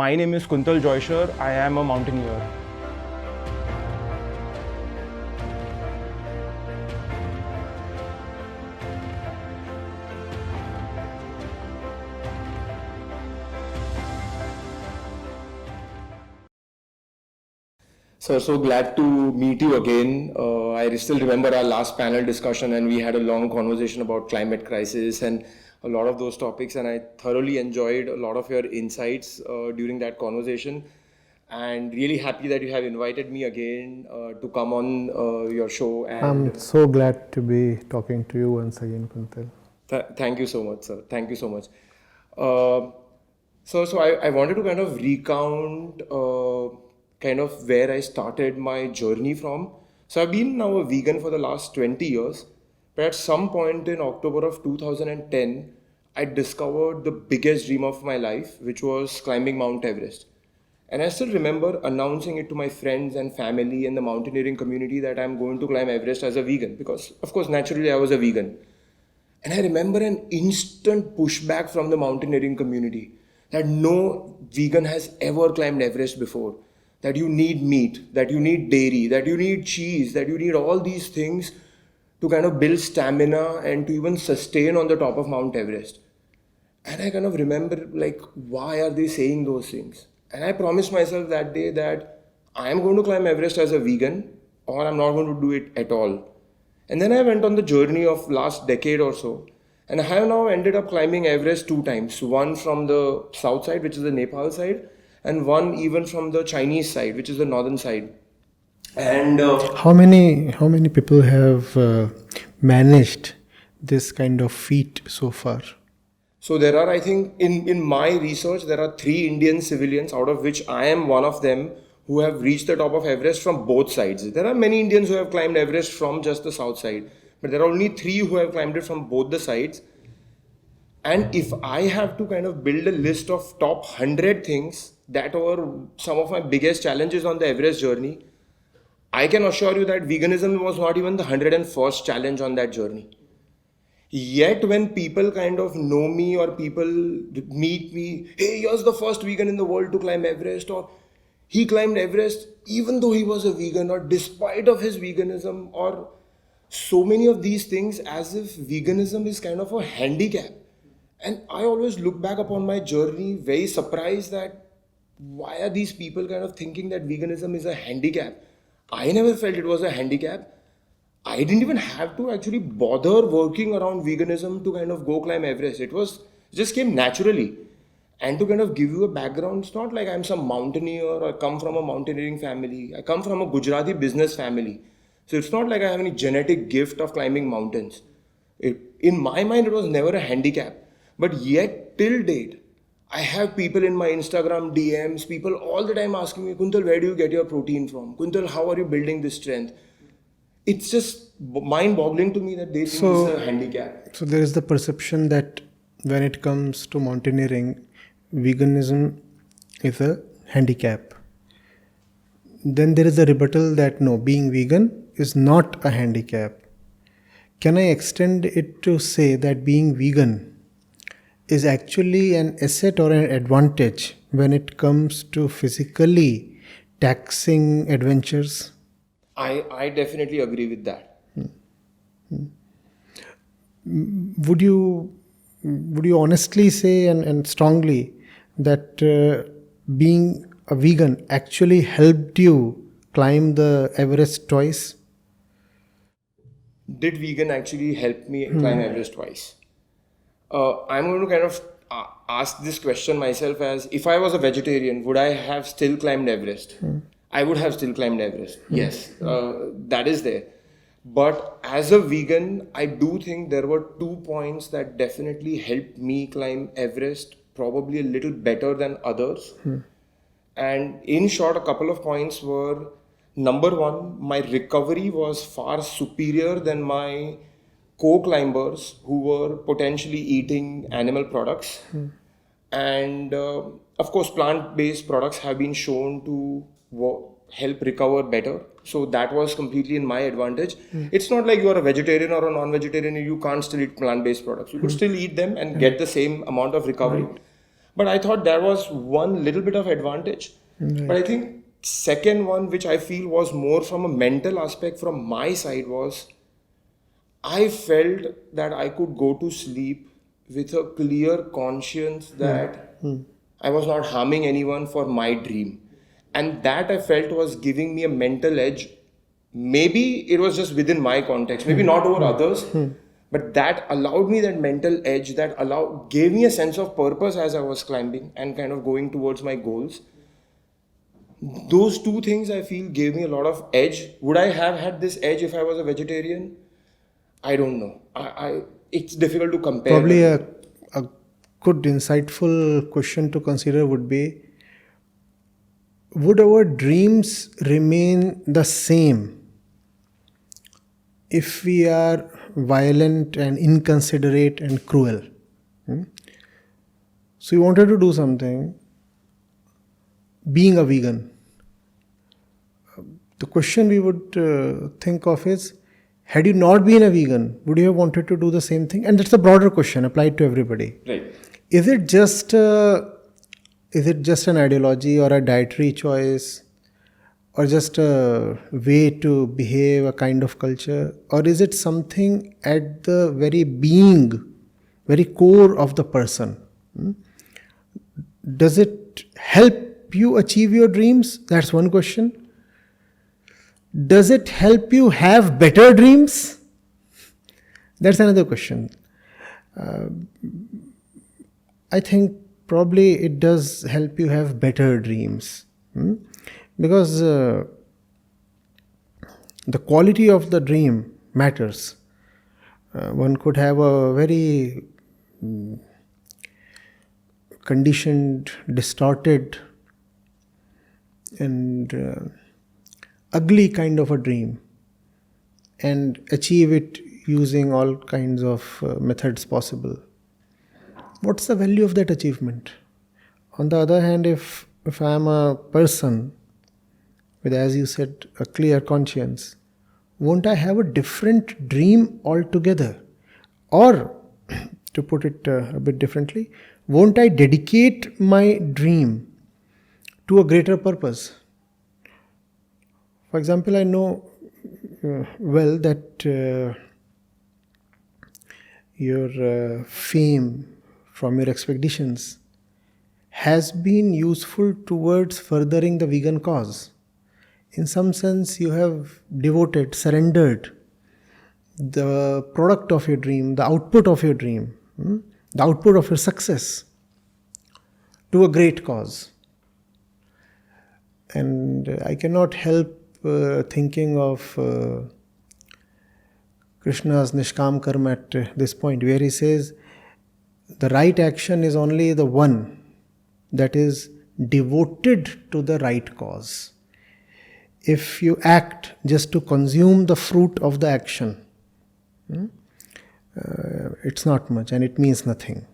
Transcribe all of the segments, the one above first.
My name is Kuntal Joisher. I am a mountaineer. So glad to meet you again. I still remember our last panel discussion, and we had a long conversation about climate crisis and a lot of those topics, and I thoroughly enjoyed a lot of your insights during that conversation, and really happy that you have invited me again to come on your show. And I'm so glad to be talking to you once again, Kuntal. Thank you so much, sir. Thank you so much. So I wanted to kind of recount kind of where I started my journey from. So I've been now a vegan for the last 20 years, but at some point in October of 2010, I discovered the biggest dream of my life, which was climbing Mount Everest. And I still remember announcing it to my friends and family and the mountaineering community that I'm going to climb Everest as a vegan, because of course naturally I was a vegan. And I remember an instant pushback from the mountaineering community that no vegan has ever climbed Everest before, that you need meat, that you need dairy, that you need cheese, that you need all these things to kind of build stamina and to even sustain on the top of Mount Everest. And I kind of remember, like, why are they saying those things? And I promised myself that day that I am going to climb Everest as a vegan, or I'm not going to do it at all. And then I went on the journey of last decade or so, and I have now ended up climbing Everest 2 times. One from the south side, which is the Nepal side, and one even from the Chinese side, which is the northern side. And How many people have managed this kind of feat so far? so there are, I think, in my research, there are 3 Indian civilians, out of which I am one of them, who have reached the top of Everest from both sides. There are many Indians who have climbed Everest from just the south side, but there are only 3 who have climbed it from both the sides. And if I have to kind of build a list of top 100 things that were some of my biggest challenges on the Everest journey, I can assure you that veganism was not even the 101st challenge on that journey. Yet when people kind of know me or people meet me, hey, here's the first vegan in the world to climb Everest, or he climbed Everest even though he was a vegan, or despite of his veganism, or so many of these things, as if veganism is kind of a handicap. And I always look back upon my journey very surprised that why are these people kind of thinking that veganism is a handicap? I never felt it was a handicap. I didn't even have to actually bother working around veganism to kind of go climb Everest. It just came naturally. And to kind of give you a background, it's not like I'm some mountaineer or I come from a mountaineering family. I come from a Gujarati business family. So it's not like I have any genetic gift of climbing mountains. In my mind, it was never a handicap. But yet, till date, I have people in my Instagram DMs, people all the time asking me, Kuntal, where do you get your protein from? Kuntal, how are you building this strength? It's just mind-boggling to me that they think it's a handicap. So there is the perception that when it comes to mountaineering, veganism is a handicap. Then there is a rebuttal that no, being vegan is not a handicap. Can I extend it to say that being vegan is actually an asset or an advantage when it comes to physically taxing adventures? I definitely agree with that. Would you honestly say and strongly that being a vegan actually helped you climb the Everest twice? Did vegan actually help me climb Everest twice? I'm going to kind of ask this question myself as, if I was a vegetarian, would I have still climbed Everest? I would have still climbed Everest. Yes, that is there. But as a vegan, I do think there were 2 points that definitely helped me climb Everest, probably a little better than others. And in short, a couple of points were, number one, my recovery was far superior than my co-climbers who were potentially eating animal products. And of course, plant-based products have been shown to help recover better. So that was completely in my advantage. It's not like you are a vegetarian or a non-vegetarian and you can't still eat plant-based products. You could still eat them and get the same amount of recovery. But I thought there was one little bit of advantage. But I think second one, which I feel was more from a mental aspect from my side, was I felt that I could go to sleep with a clear conscience that I was not harming anyone for my dream. And that I felt was giving me a mental edge. Maybe it was just within my context, maybe not over others, but that allowed me that mental edge that gave me a sense of purpose as I was climbing and kind of going towards my goals. Those two things I feel gave me a lot of edge. Would I have had this edge if I was a vegetarian? I don't know. It's difficult to compare. Probably a good, insightful question to consider would be, would our dreams remain the same if we are violent and inconsiderate and cruel? So you wanted to do something, being a vegan. The question we would think of is, had you not been a vegan, would you have wanted to do the same thing? And that's a broader question applied to everybody. Right. Is it just an ideology or a dietary choice, or just a way to behave, a kind of culture, or is it something at the very being, very core of the person? Does it help you achieve your dreams? That's one question. Does it help you have better dreams? That's another question. I think probably it does help you have better dreams. Because the quality of the dream matters. One could have a very conditioned, distorted, and ugly kind of a dream and achieve it using all kinds of methods possible. What's the value of that achievement? On the other hand, if I am a person with, as you said, a clear conscience, won't I have a different dream altogether? Or, to put it a bit differently, won't I dedicate my dream to a greater purpose? For example, I know well that your fame from your expeditions has been useful towards furthering the vegan cause. In some sense, you have devoted, surrendered the product of your dream, the output of your dream, the output of your success to a great cause. And I cannot help thinking of Krishna's Nishkam Karma at this point, where he says the right action is only the one that is devoted to the right cause. If you act just to consume the fruit of the action, it's not much and it means nothing.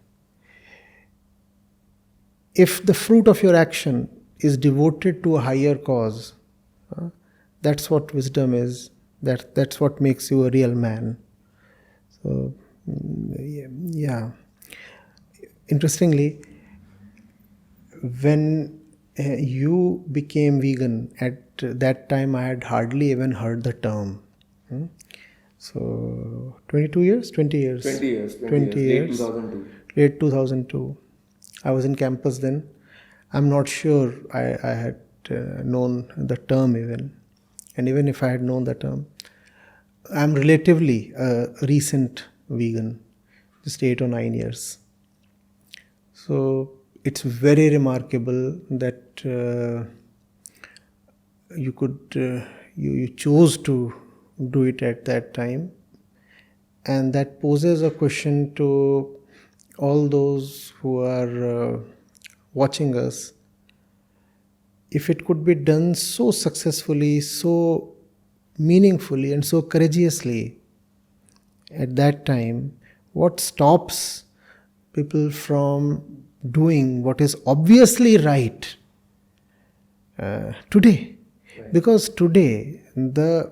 If the fruit of your action is devoted to a higher cause, that's what wisdom is. That's what makes you a real man. So, yeah. Interestingly, when you became vegan, at that time I had hardly even heard the term. So, 22 years? 20 years? 20 years. 20 years. Late 2002. I was in campus then. I'm not sure I had known the term even. And even if I had known the term, I'm relatively a recent vegan, just 8 or 9 years. So it's very remarkable that you chose to do it at that time, and that poses a question to all those who are watching us. If it could be done so successfully, so meaningfully, and so courageously at that time, what stops people from doing what is obviously right today? Right. Because today, not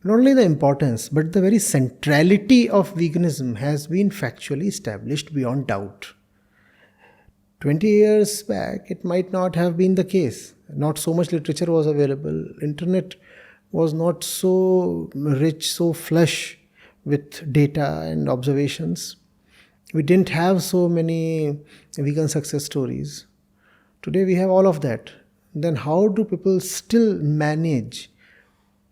only the importance, but the very centrality of veganism has been factually established beyond doubt. 20 years back, it might not have been the case. Not so much literature was available. Internet was not so rich, so flush with data and observations. We didn't have so many vegan success stories. Today we have all of that. Then how do people still manage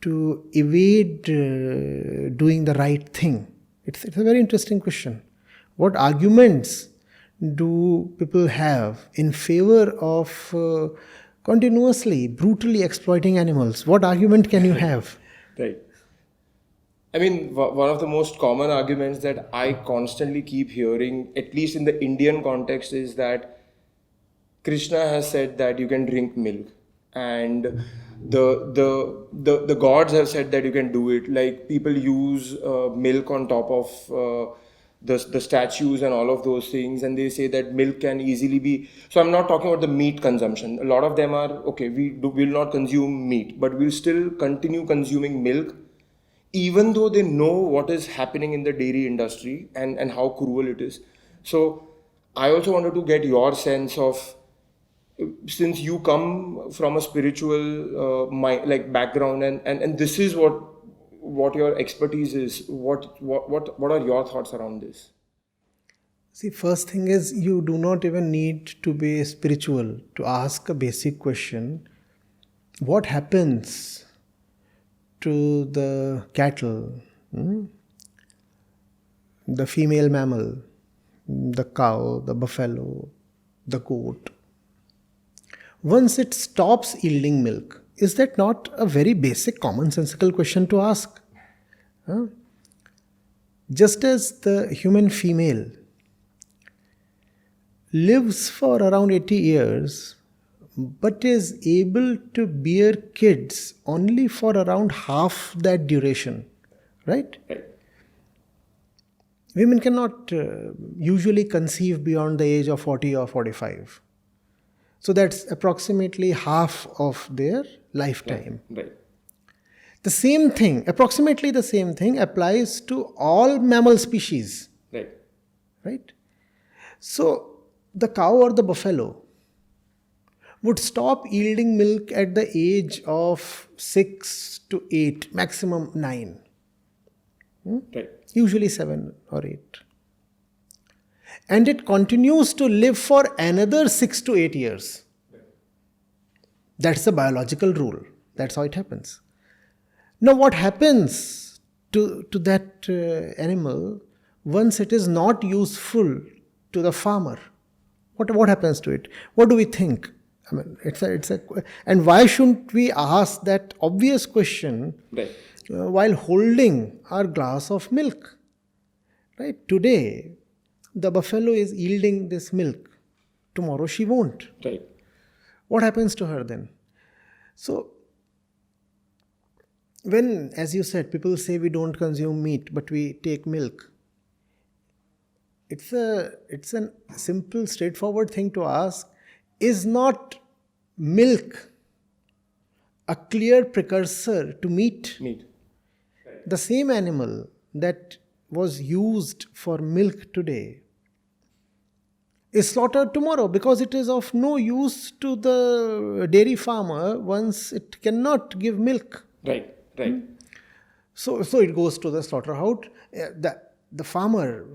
to evade doing the right thing? It's a very interesting question. What arguments do people have in favor of continuously, brutally exploiting animals? What argument can you have? Right. I mean, one of the most common arguments that I constantly keep hearing, at least in the Indian context, is that Krishna has said that you can drink milk, and the gods have said that you can do it. Like people use milk on top of the statues and all of those things, and they say that milk can easily be. So I'm not talking about the meat consumption. A lot of them are okay. Will not consume meat, but we'll still continue consuming milk, even though they know what is happening in the dairy industry and how cruel it is. So I also wanted to get your sense of, since you come from a spiritual background and this is what your expertise is, what are your thoughts around this? See, first thing is you do not even need to be spiritual to ask a basic question. What happens to the cattle, the female mammal, the cow, the buffalo, the goat, once it stops yielding milk? Is that not a very basic commonsensical question to ask? Just as the human female lives for around 80 years but is able to bear kids only for around half that duration, right? Women cannot usually conceive beyond the age of 40 or 45. So that's approximately half of their lifetime. Right. The same thing, approximately the same thing applies to all mammal species. Right? So the cow or the buffalo would stop yielding milk at the age of 6 to 8, maximum 9. Right. Usually 7 or 8. And it continues to live for another 6 to 8 years. That's the biological rule. That's how it happens. Now what happens to that animal once it is not useful to the farmer? What happens to it? What do we think? I mean, and why shouldn't we ask that obvious question while holding our glass of milk? Right? Today, the buffalo is yielding this milk. Tomorrow she won't. Right. What happens to her then? So, when, as you said, people say we don't consume meat, but we take milk, it's a simple, straightforward thing to ask. Is not milk a clear precursor to meat? The same animal that was used for milk today is slaughtered tomorrow because it is of no use to the dairy farmer once it cannot give milk. Right. So it goes to the slaughterhouse. The farmer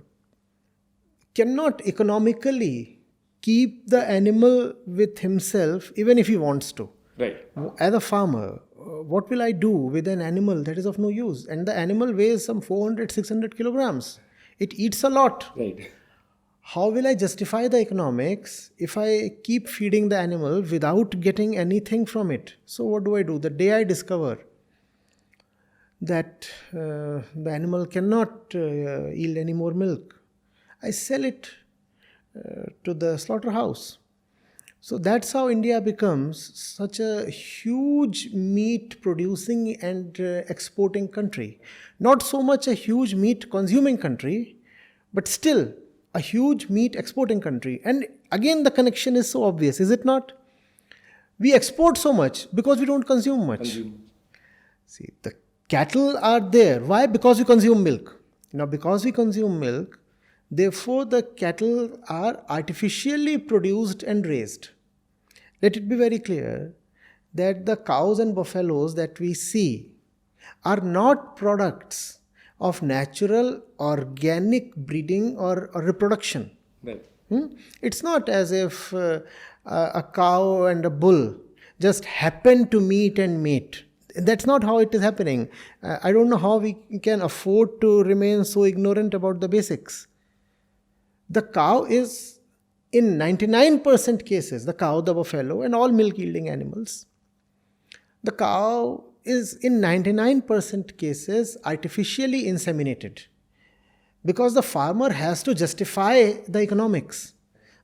cannot economically keep the animal with himself even if he wants to. Right. As a farmer, what will I do with an animal that is of no use? And the animal weighs some 400, 600 kilograms. It eats a lot. Right. How will I justify the economics if I keep feeding the animal without getting anything from it? So what do? The day I discover that the animal cannot yield any more milk, I sell it to the slaughterhouse. So that's how India becomes such a huge meat producing and exporting country. Not so much a huge meat consuming country, but still a huge meat exporting country. And again, the connection is so obvious, is it not? We export so much because we don't consume much. See, the cattle are there. Why? Because we consume milk. Now, because we consume milk, Therefore, the cattle are artificially produced and raised. Let it be very clear that the cows and buffaloes that we see are not products of natural organic breeding or reproduction. Right. It's not as if a cow and a bull just happen to meet and mate. That's not how it is happening. I don't know how we can afford to remain so ignorant about the basics. The cow is, in 99% cases, the cow, the buffalo, and all milk-yielding animals, the cow is in 99% cases artificially inseminated, because the farmer has to justify the economics.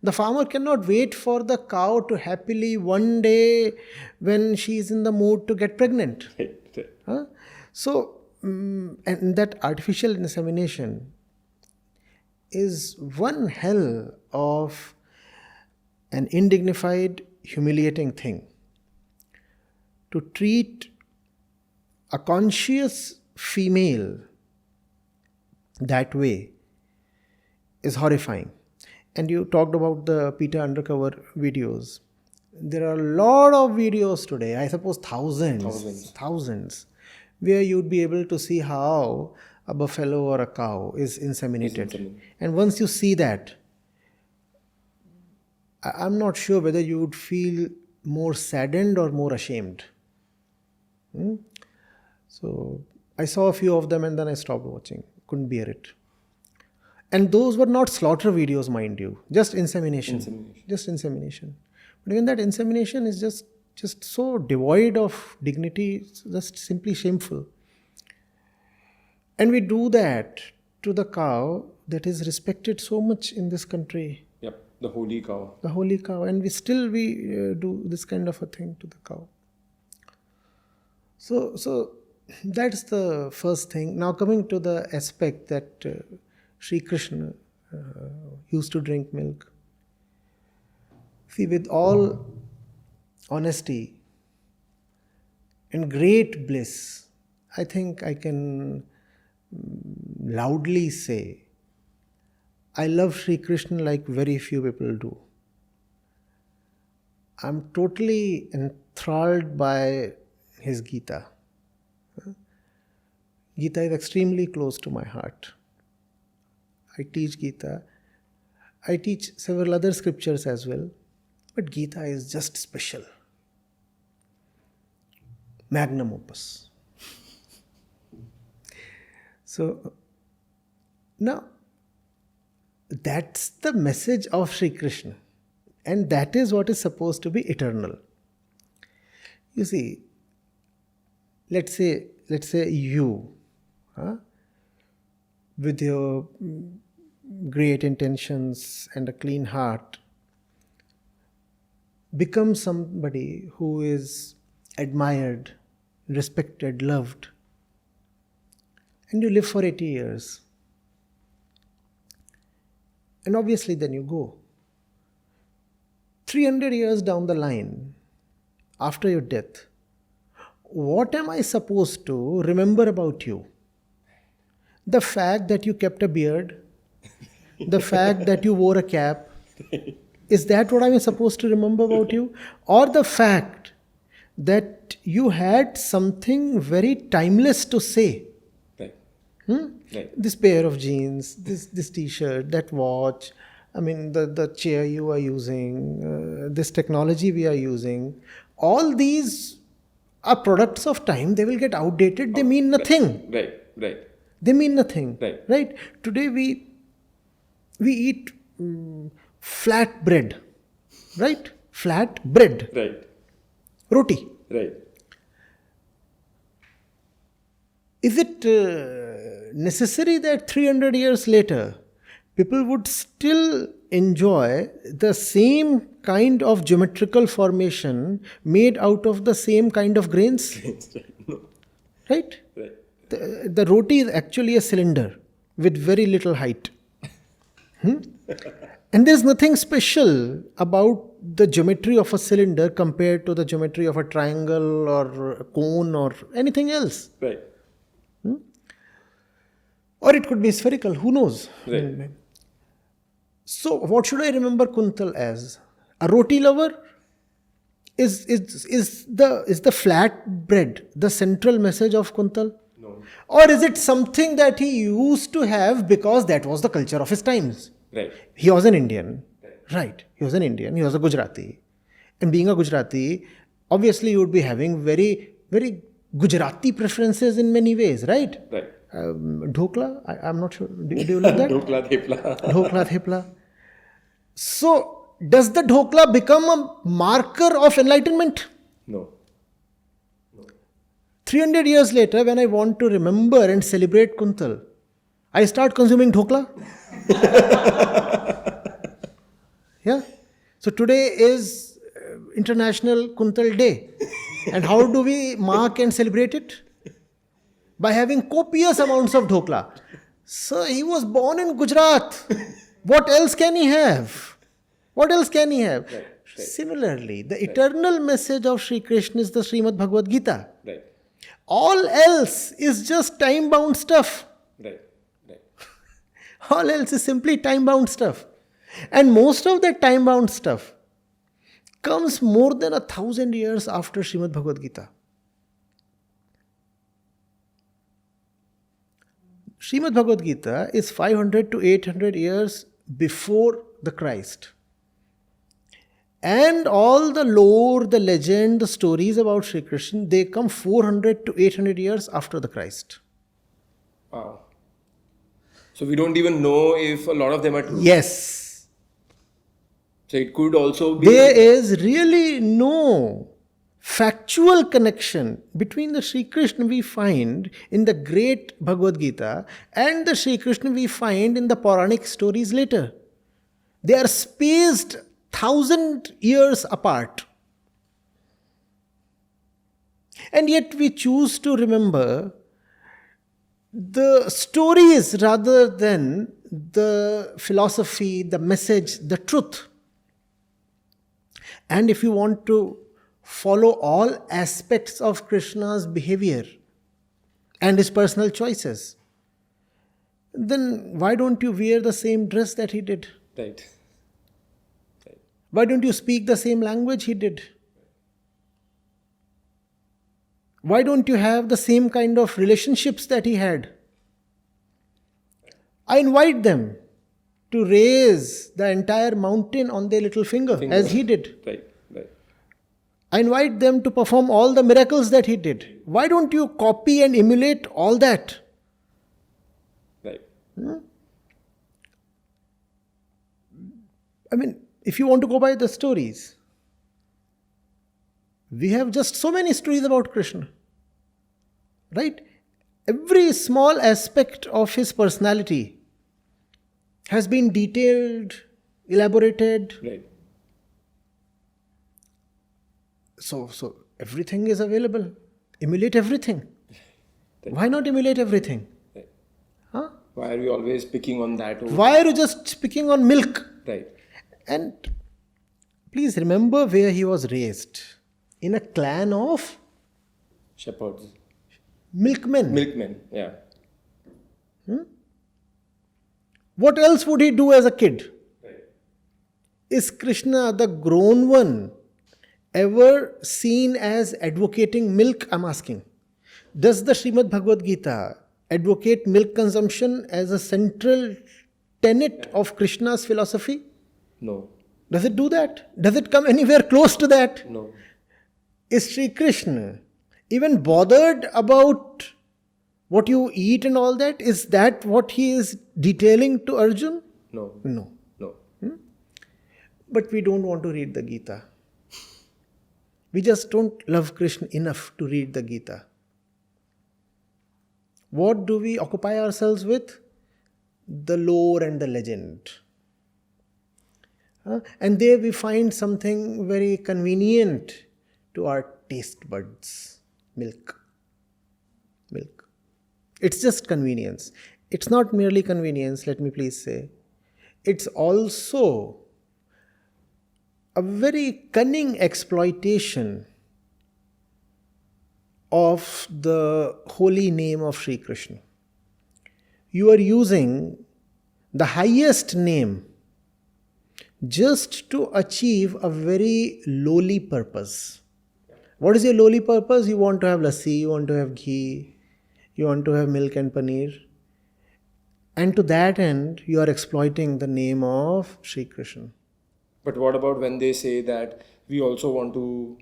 The farmer cannot wait for the cow to happily one day, when she is in the mood, to get pregnant. So, and that artificial insemination is one hell of an indignified, humiliating thing. To treat a conscious female that way is horrifying. And you talked about the PETA undercover videos. There are a lot of videos today, I suppose thousands, where you'd be able to see how a buffalo or a cow is inseminated. And once you see that, I'm not sure whether you would feel more saddened or more ashamed. So I saw a few of them and then I stopped watching. Couldn't bear it. And those were not slaughter videos, mind you. Just insemination. Just insemination. But even that insemination is just so devoid of dignity. It's just simply shameful. And we do that to the cow that is respected so much in this country. Yep, the holy cow. The holy cow. And we do this kind of a thing to the cow. So that's the first thing. Now coming to the aspect that Sri Krishna used to drink milk. See, with all honesty and great bliss, I think I can loudly say, I love Sri Krishna like very few people do. I'm totally enthralled by his Gita. Gita is extremely close to my heart. I teach Gita. I teach several other scriptures as well. But Gita is just special. Magnum opus. So, now, that's the message of Sri Krishna. And that is what is supposed to be eternal. You see, let's say you, with your great intentions and a clean heart, become somebody who is admired, respected, loved, and you live for 80 years. And obviously then you go. 300 years down the line, after your death, what am I supposed to remember about you? The fact that you kept a beard, the fact that you wore a cap, is that what I'm supposed to remember about you? Or the fact that you had something very timeless to say? Right. This pair of jeans, this t-shirt, that watch, the chair you are using, this technology we are using, all these are products of time. They will get outdated. They mean nothing. Right. They mean nothing. Right. Today we eat flat bread. Right? Flat bread. Right. Roti. Right. Is it necessary that 300 years later people would still enjoy the same kind of geometrical formation made out of the same kind of grains? No. Right? Right. The roti is actually a cylinder with very little height. And there's nothing special about the geometry of a cylinder compared to the geometry of a triangle or a cone or anything else. Right. Or it could be spherical, who knows? Right. So what should I remember Kuntal as? A roti lover? Is the flat bread the central message of Kuntal? No. Or is it something that he used to have because that was the culture of his times? Right. He was an Indian. Right. He was an Indian. He was a Gujarati. And being a Gujarati, obviously you would be having very, very Gujarati preferences in many ways, right? Right. Dhokla? I'm not sure. Do you like that? Dhokla, thepla. Dhokla, thepla. So, does the dhokla become a marker of enlightenment? No. 300 years later, when I want to remember and celebrate Kuntal, I start consuming dhokla. Yeah. So today is International Kuntal Day. And how do we mark and celebrate it? By having copious amounts of dhokla. So he was born in Gujarat. What else can he have? What else can he have? Right. Similarly, the eternal message of Sri Krishna is the Srimad Bhagwad Gita. Right. All else is just time-bound stuff. Right. Right. All else is simply time-bound stuff. And most of that time-bound stuff comes more than 1,000 years after Srimad Bhagwad Gita. Srimad Bhagwad Gita is 500 to 800 years before the Christ. And all the lore, the legend, the stories about Sri Krishna, they come 400 to 800 years after the Christ. Wow. So we don't even know if a lot of them are true. Yes. So it could also be. There is really no factual connection between the Sri Krishna we find in the great Bhagavad Gita and the Sri Krishna we find in the Puranic stories later. They are spaced 1,000 years apart. And yet we choose to remember the stories rather than the philosophy, the message, the truth. And if you want to follow all aspects of Krishna's behavior and his personal choices, then why don't you wear the same dress that he did? Right. Why don't you speak the same language he did? Why don't you have the same kind of relationships that he had? I invite them to raise the entire mountain on their little finger. As he did. Right. Right. I invite them to perform all the miracles that he did. Why don't you copy and emulate all that? Right. I mean, if you want to go by the stories, we have just so many stories about Krishna. Right? Every small aspect of his personality has been detailed, elaborated. Right. So everything is available. Emulate everything. Right. Why not emulate everything? Right. Huh? Why are we always picking on that? Why are you just picking on milk? Right. And please remember where he was raised. In a clan of Shepherds. milkmen. Milkmen, yeah. What else would he do as a kid? Right. Is Krishna, the grown one, ever seen as advocating milk? I'm asking. Does the Srimad Bhagwad Gita advocate milk consumption as a central tenet of Krishna's philosophy? No. Does it do that? Does it come anywhere close to that? No. Is Sri Krishna even bothered about what you eat and all that? Is that what he is detailing to Arjun? No. No. No. But we don't want to read the Gita. We just don't love Krishna enough to read the Gita. What do we occupy ourselves with? The lore and the legend. And there we find something very convenient to our taste buds. Milk. Milk. It's just convenience. It's not merely convenience, let me please say. It's also a very cunning exploitation of the holy name of Sri Krishna. You are using the highest name just to achieve a very lowly purpose. What is your lowly purpose? You want to have lassi, you want to have ghee, you want to have milk and paneer. And to that end, you are exploiting the name of Sri Krishna. But what about when they say that we also want to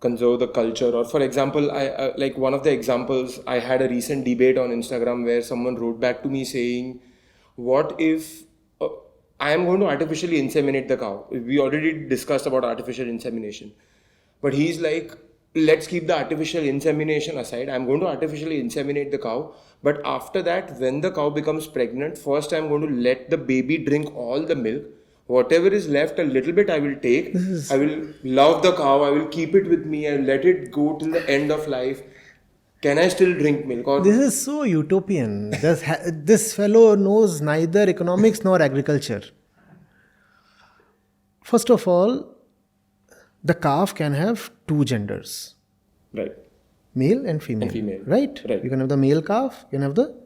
conserve the culture? Or for example, I like one of the examples, I had a recent debate on Instagram where someone wrote back to me saying, what if I am going to artificially inseminate the cow? We already discussed about artificial insemination. But he's like, let's keep the artificial insemination aside. I'm going to artificially inseminate the cow. But after that, when the cow becomes pregnant, first I'm going to let the baby drink all the milk. Whatever is left, a little bit I will take. I will love the cow. I will keep it with me and let it go till the end of life. Can I still drink milk? Or This is so utopian. This fellow knows neither economics nor agriculture. First of all, the calf can have two genders. right. Male and female. And female. Right? Right. You can have the male calf, you can have the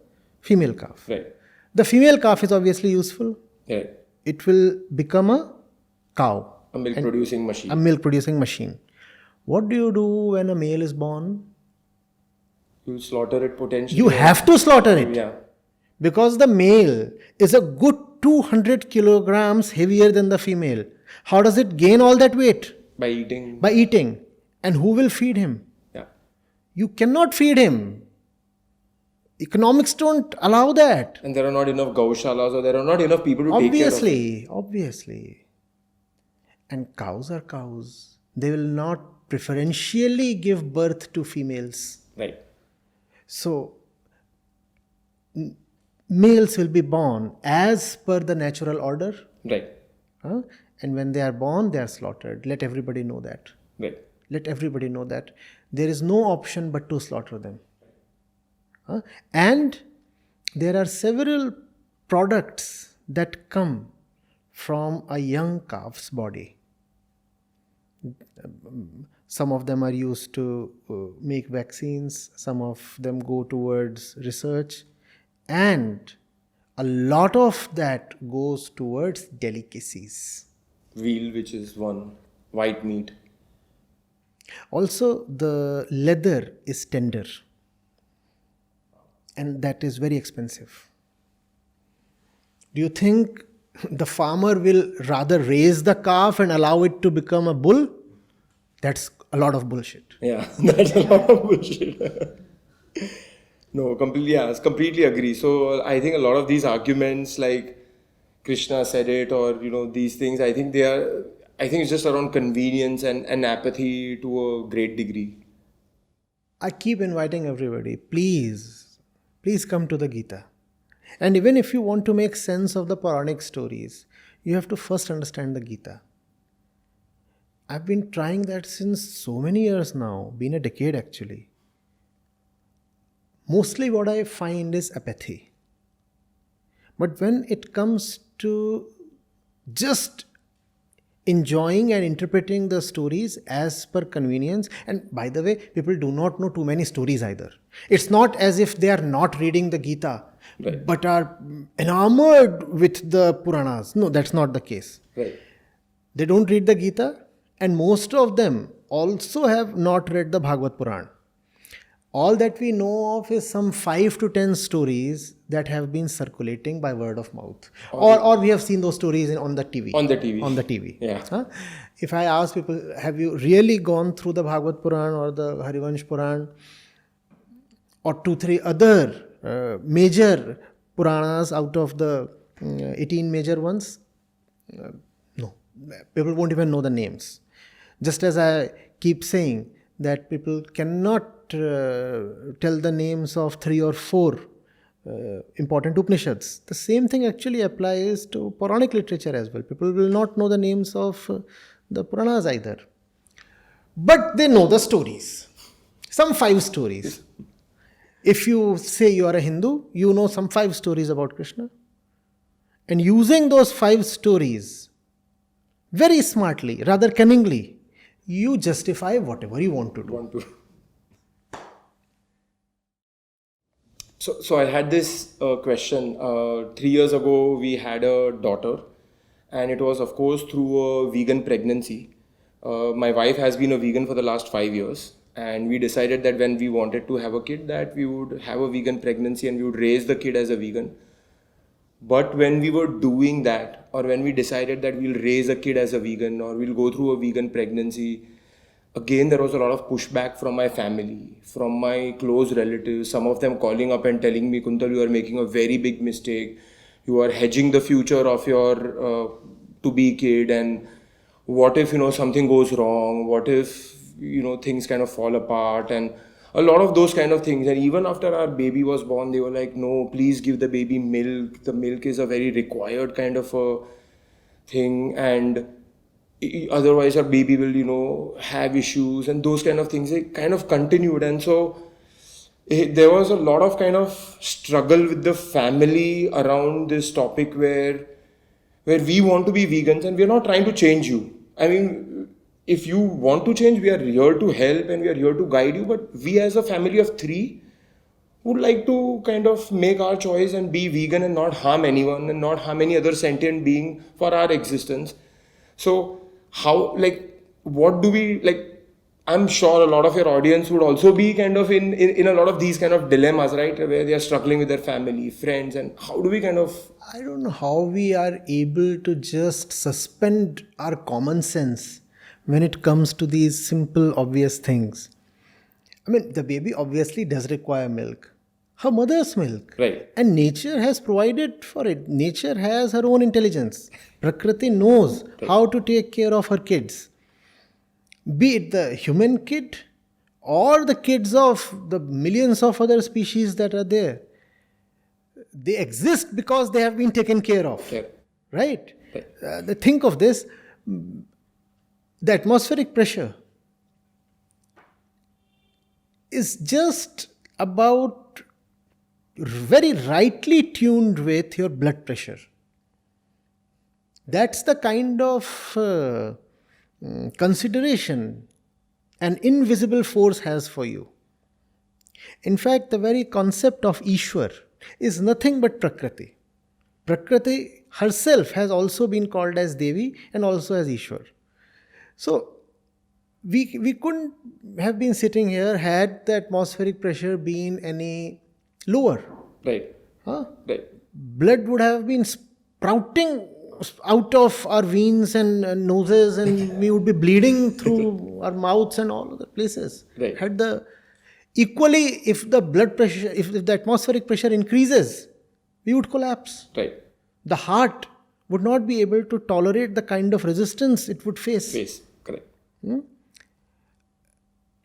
female calf. Right. The female calf is obviously useful. Right. It will become a cow, A milk producing machine. a milk producing machine. What do you do when a male is born? You slaughter it potentially. You have to slaughter it. Yeah. Because the male is a good 200 kilograms heavier than the female. How does it gain all that weight? By eating. By eating. And who will feed him? Yeah. You cannot feed him. Economics don't allow that. And there are not enough gaushalas or there are not enough people to take care of it. Obviously. And cows are cows. They will not preferentially give birth to females. Right. So, males will be born as per the natural order. Right. And when they are born, they are slaughtered. Let everybody know that. Right. Let everybody know that. There is no option but to slaughter them. And there are several products that come from a young calf's body. Some of them are used to make vaccines. Some of them go towards research. And a lot of that goes towards delicacies. Veal, which is one. White meat. Also, the leather is tender. And that is very expensive. Do you think the farmer will rather raise the calf and allow it to become a bull? That's a lot of bullshit. Yeah, that's a lot of bullshit. No, completely agree. So I think a lot of these arguments, like Krishna said it, or these things, I think it's just around convenience and apathy to a great degree. I keep inviting everybody, please come to the Gita. And even if you want to make sense of the Puranic stories, you have to first understand the Gita. I've been trying that since so many years now, been a decade actually. Mostly what I find is apathy. But when it comes to just enjoying and interpreting the stories as per convenience, and by the way, people do not know too many stories either. It's not as if they are not reading the Gita, right, but are enamored with the Puranas. No, that's not the case. Right. They don't read the Gita, and most of them also have not read the Bhagwad Puran. All that we know of is some 5 to 10 stories that have been circulating by word of mouth. Or we have seen those stories on the TV. On the TV. On the TV. Yeah. If I ask people, have you really gone through the Bhagwad Puran or the Harivansh Puran or 2-3 other major Puranas out of the 18 major ones? No. People won't even know the names. Just as I keep saying that people cannot tell the names of 3 or 4 important Upanishads. The same thing actually applies to Puranic literature as well. People will not know the names of the Puranas either. But they know the stories. Some 5 stories. If you say you are a Hindu, you know some 5 stories about Krishna. And using those 5 stories very smartly, rather cunningly, you justify whatever you want to do. So I had this question. 3 years ago, we had a daughter, and it was, of course, through a vegan pregnancy. My wife has been a vegan for the last 5 years, and we decided that when we wanted to have a kid, that we would have a vegan pregnancy and we would raise the kid as a vegan. But when we were doing that, or when we decided that we'll raise a kid as a vegan or we'll go through a vegan pregnancy, again there was a lot of pushback from my family, from my close relatives, some of them calling up and telling me, Kuntal, you are making a very big mistake. You are hedging the future of your to-be kid, and what if, something goes wrong? What if, things kind of fall apart? And a lot of those kind of things. And even after our baby was born, they were like, no, please give the baby milk. The milk is a very required kind of a thing, and otherwise our baby will, have issues, and those kind of things. They kind of continued. And so there was a lot of kind of struggle with the family around this topic where we want to be vegans and we are not trying to change you. I mean, if you want to change, we are here to help and we are here to guide you. But we as a family of 3 would like to kind of make our choice and be vegan and not harm anyone and not harm any other sentient being for our existence. So what do we, I'm sure a lot of your audience would also be kind of in a lot of these kind of dilemmas, right? Where they are struggling with their family, friends, and how do we kind of... I don't know how we are able to just suspend our common sense when it comes to these simple, obvious things. I mean, the baby obviously does require milk. Her mother's milk. Right. And nature has provided for it. Nature has her own intelligence. Prakriti knows how to take care of her kids. Be it the human kid or the kids of the millions of other species that are there. They exist because they have been taken care of. Yeah. Right? Think of this. The atmospheric pressure is just about very rightly tuned with your blood pressure. That's the kind of consideration an invisible force has for you. In fact, the very concept of Ishwar is nothing but Prakriti. Prakriti herself has also been called as Devi and also as Ishwar. So, we couldn't have been sitting here had the atmospheric pressure been any lower. Right. Huh? Right. Blood would have been sprouting out of our veins and noses, and we would be bleeding through our mouths and all other places. Right. Equally, if the blood pressure, if the atmospheric pressure increases, we would collapse. Right. The heart would not be able to tolerate the kind of resistance it would face. Correct.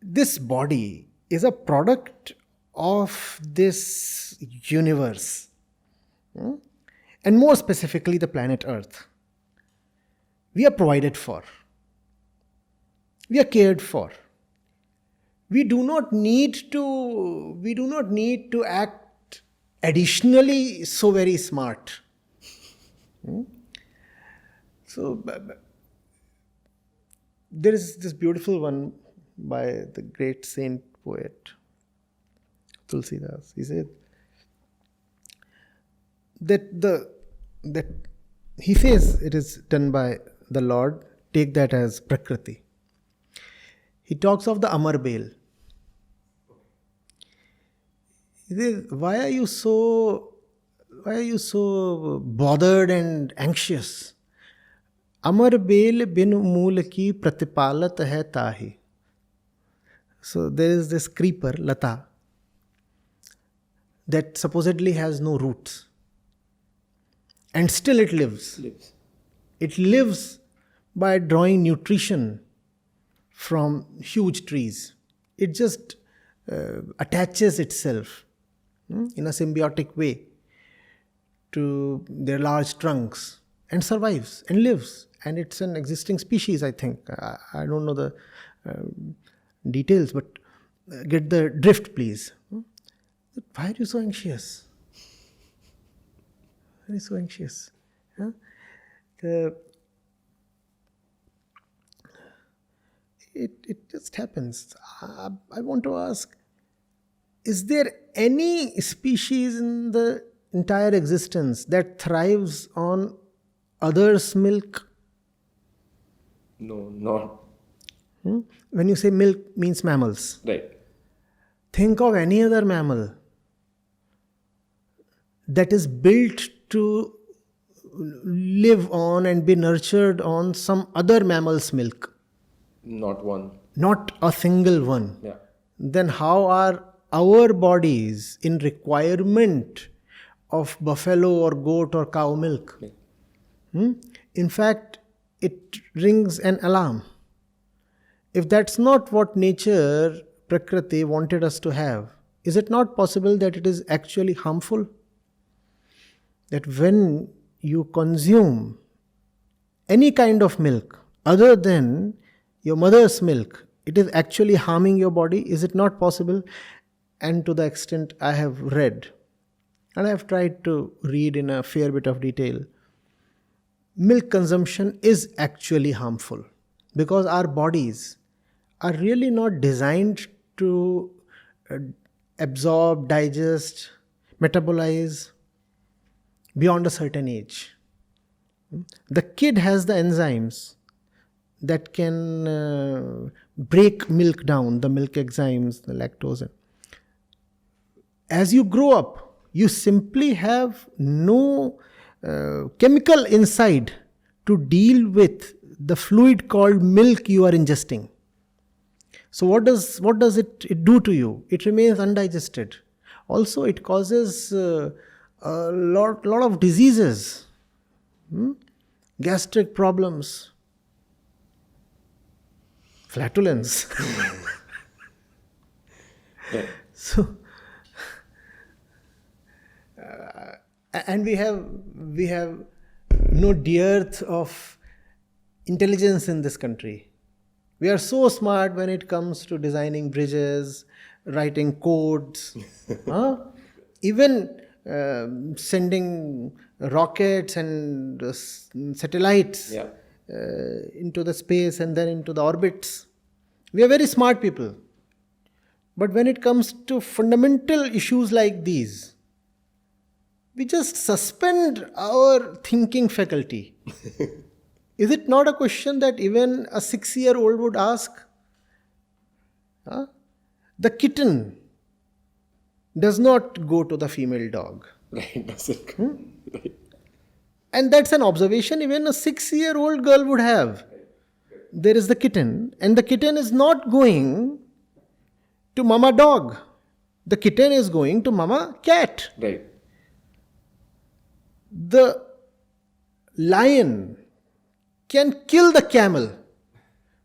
This body is a product of this universe. And more specifically, the planet Earth. We are provided for. We are cared for. We do not need to act additionally so very smart. So, there is this beautiful one by the great saint poet Tulsidas. He said that he says it is done by the Lord. Take that as Prakriti. He talks of the Amar Bale. He says, why are you so bothered and anxious? Amar Bale bin mool ki pratipalat hai tahi. So there is this creeper, Lata, that supposedly has no roots. And still it lives. It lives by drawing nutrition from huge trees. It just attaches itself in a symbiotic way to their large trunks and survives and lives. And it's an existing species, I think. I don't know the details, but get the drift, please. Why are you so anxious? Why are you so anxious? It just happens. I want to ask, is there any species in the entire existence that thrives on others' milk? No, not. When you say milk means mammals. Right. Think of any other mammal that is built to live on and be nurtured on some other mammal's milk. Not one. Not a single one. Yeah. Then how are our bodies in requirement of buffalo or goat or cow milk? In fact, it rings an alarm. If that's not what nature, Prakriti, wanted us to have, is it not possible that it is actually harmful? That when you consume any kind of milk other than your mother's milk, it is actually harming your body? Is it not possible? And to the extent I have read, and I have tried to read in a fair bit of detail, milk consumption is actually harmful because our bodies are really not designed to absorb, digest, metabolize beyond a certain age. The kid has the enzymes that can break milk down, the milk enzymes, the lactose. As you grow up, you simply have no chemical inside to deal with the fluid called milk you are ingesting. So what does it do to you? It remains undigested. Also, it causes a lot of diseases, gastric problems, flatulence. So, and we have no dearth of intelligence in this country. We are so smart when it comes to designing bridges, writing codes, even sending rockets and satellites into the space and then into the orbits. We are very smart people. But when it comes to fundamental issues like these, we just suspend our thinking faculty. Is it not a question that even a 6-year-old would ask? The kitten does not go to the female dog. Right, does it? Right. And that's an observation even a 6-year-old girl would have. There is the kitten, and the kitten is not going to mama dog. The kitten is going to mama cat. Right. The lion can kill the camel,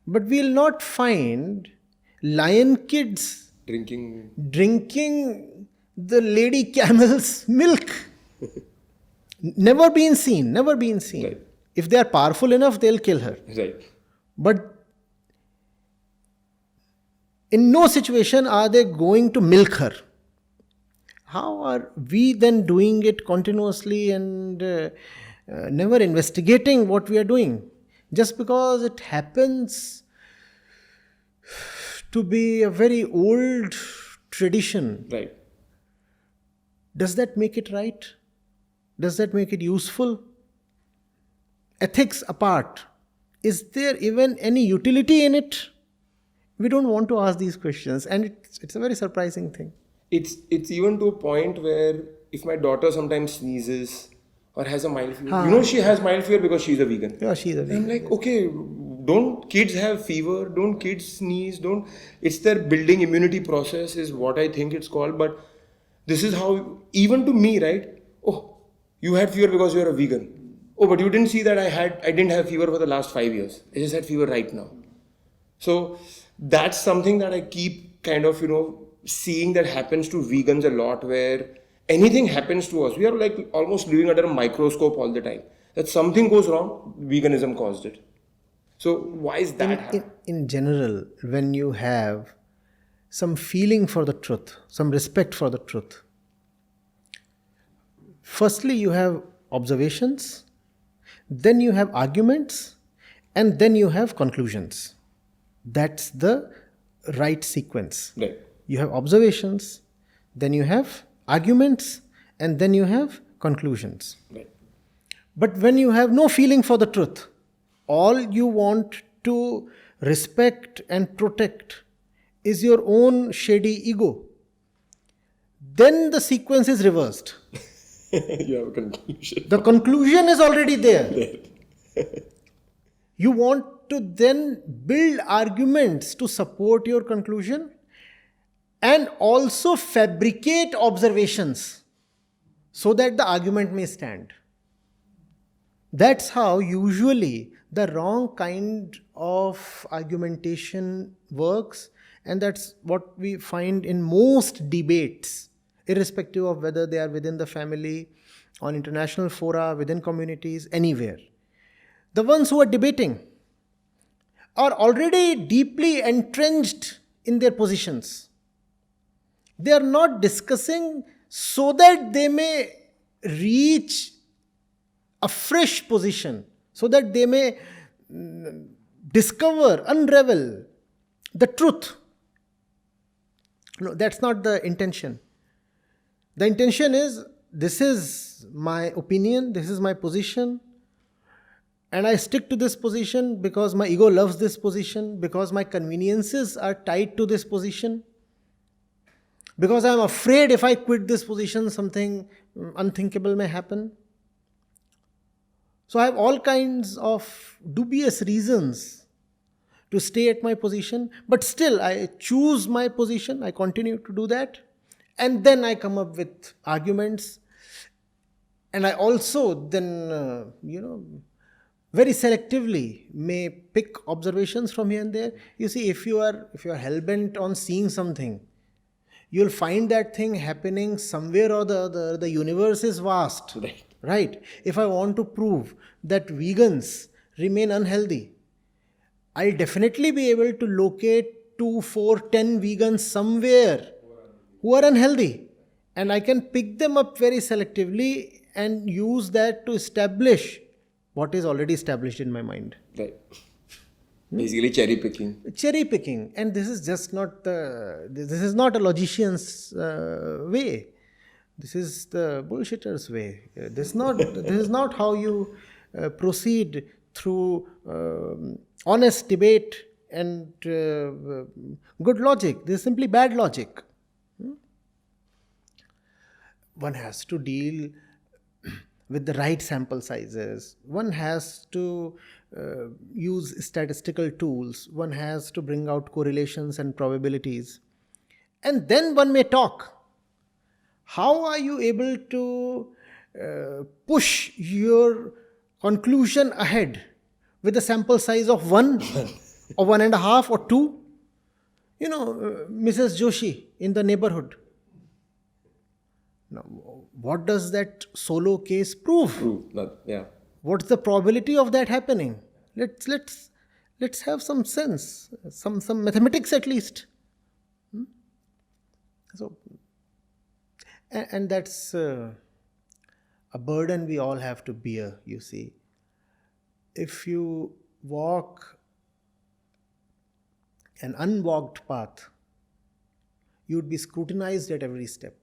but we'll not find lion kids drinking the lady camel's milk. Never been seen. Right. If they are powerful enough, they'll kill her. Right. But in no situation are they going to milk her. How are we then doing it continuously and never investigating what we are doing? Just because it happens to be a very old tradition. Right. Does that make it right? Does that make it useful? Ethics apart, is there even any utility in it? We don't want to ask these questions, and it's a very surprising thing. It's even to a point where if my daughter sometimes sneezes or has a mild fever, she has mild fever because she's a vegan. Yeah, she's a vegan. I'm like, okay, don't kids have fever? Don't kids sneeze? It's their building immunity process is what I think it's called. But this is how, even to me, right? Oh, you had fever because you're a vegan. Oh, but you didn't see that I didn't have fever for the last 5 years. I just had fever right now. So that's something that I keep kind of, seeing that happens to vegans a lot, where anything happens to us, we are like almost living under a microscope all the time. That something goes wrong, veganism caused it. So why is that happening? In general, when you have some feeling for the truth, some respect for the truth, firstly you have observations, then you have arguments, and then you have conclusions. That's the right sequence. Right. You have observations, then you have arguments, and then you have conclusions. Right. But when you have no feeling for the truth, all you want to respect and protect is your own shady ego, then the sequence is reversed. You have a conclusion. The conclusion is already there. You want to then build arguments to support your conclusion and also fabricate observations so that the argument may stand. That's how usually the wrong kind of argumentation works, and that's what we find in most debates, irrespective of whether they are within the family, on international fora, within communities, anywhere. The ones who are debating are already deeply entrenched in their positions. They are not discussing so that they may reach a fresh position, so that they may discover, unravel the truth. No, that's not the intention. The intention is, this is my opinion, this is my position, and I stick to this position because my ego loves this position, because my conveniences are tied to this position, because I am afraid if I quit this position, something unthinkable may happen. So I have all kinds of dubious reasons to stay at my position, but still I choose my position, I continue to do that, and then I come up with arguments, and I also then, very selectively may pick observations from here and there. You see, if you are hell-bent on seeing something, you'll find that thing happening somewhere or the other. The universe is vast. Right? If I want to prove that vegans remain unhealthy, I'll definitely be able to locate 2, 4, 10 vegans somewhere who are unhealthy. And I can pick them up very selectively and use that to establish what is already established in my mind. Right. Basically cherry picking. Cherry picking. And this is just not this is not a logician's way. This is the bullshitter's way. This is not how you proceed through honest debate and good logic. This is simply bad logic. One has to deal with the right sample sizes. One has to use statistical tools. One has to bring out correlations and probabilities. And then one may talk. How are you able to push your conclusion ahead with a sample size of 1 or 1.5 or 2? Mrs. Joshi in the neighborhood. Now, what does that solo case prove? Yeah. What's the probability of that happening? Let's have some sense, some mathematics at least. So, and that's a burden we all have to bear. You see, if you walk an unwalked path, you would be scrutinized at every step.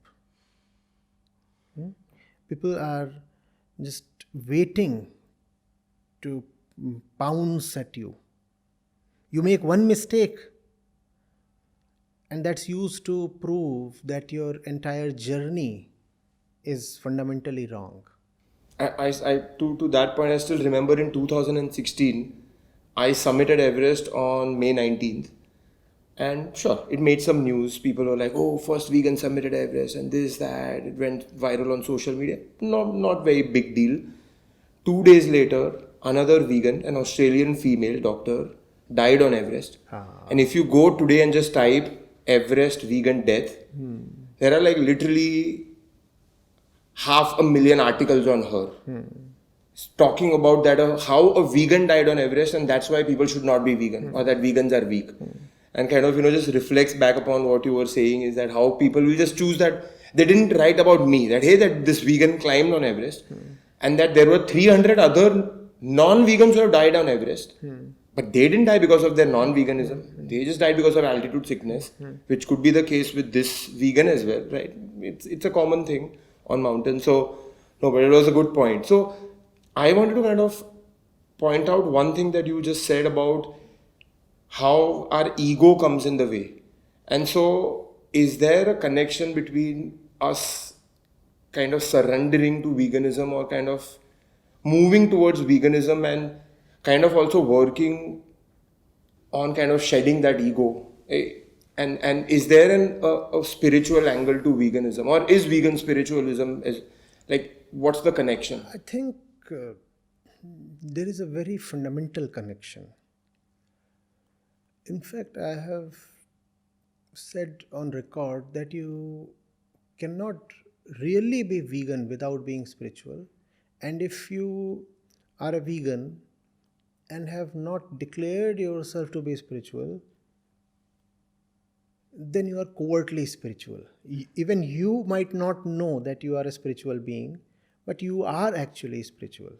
People are just waiting to pounce at you. You make one mistake, and that's used to prove that your entire journey is fundamentally wrong. To that point, I still remember in 2016, I summited Everest on May 19th. And sure, it made some news. People were like, oh, first vegan summited Everest and this, that. It went viral on social media. Not very big deal. 2 days later, another vegan, an Australian female doctor, died on Everest. And if you go today and just type Everest vegan death, there are like literally 500,000 articles on her. Talking about that, how a vegan died on Everest, and that's why people should not be vegan, or that vegans are weak. And kind of, just reflects back upon what you were saying, is that how people will just choose that they didn't write about me, that hey, that this vegan climbed on Everest, and that there were 300 other non-vegans who have died on Everest. But they didn't die because of their non-veganism. They just died because of altitude sickness, which could be the case with this vegan as well, right? It's a common thing on mountains. So, no, but it was a good point. So, I wanted to kind of point out one thing that you just said about how our ego comes in the way. And so, is there a connection between us kind of surrendering to veganism or kind of moving towards veganism and kind of also working on kind of shedding that ego? And is there a spiritual angle to veganism, or is vegan spiritualism is like what's the connection? I think there is a very fundamental connection. In fact, I have said on record that you cannot really be vegan without being spiritual. And if you are a vegan and have not declared yourself to be spiritual, then you are covertly spiritual. Even you might not know that you are a spiritual being, but you are actually spiritual.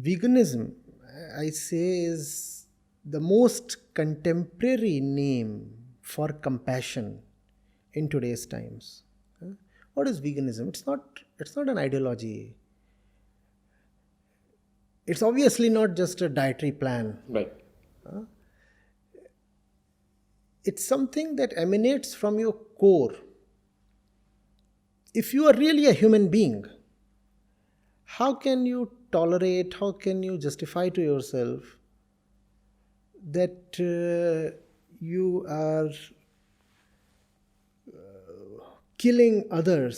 Veganism, I say, is the most contemporary name for compassion in today's times. What is veganism? It's not an ideology. It's obviously not just a dietary plan. Right. It's something that emanates from your core. If you are really a human being, how can you tolerate, how can you justify to yourself that you are killing other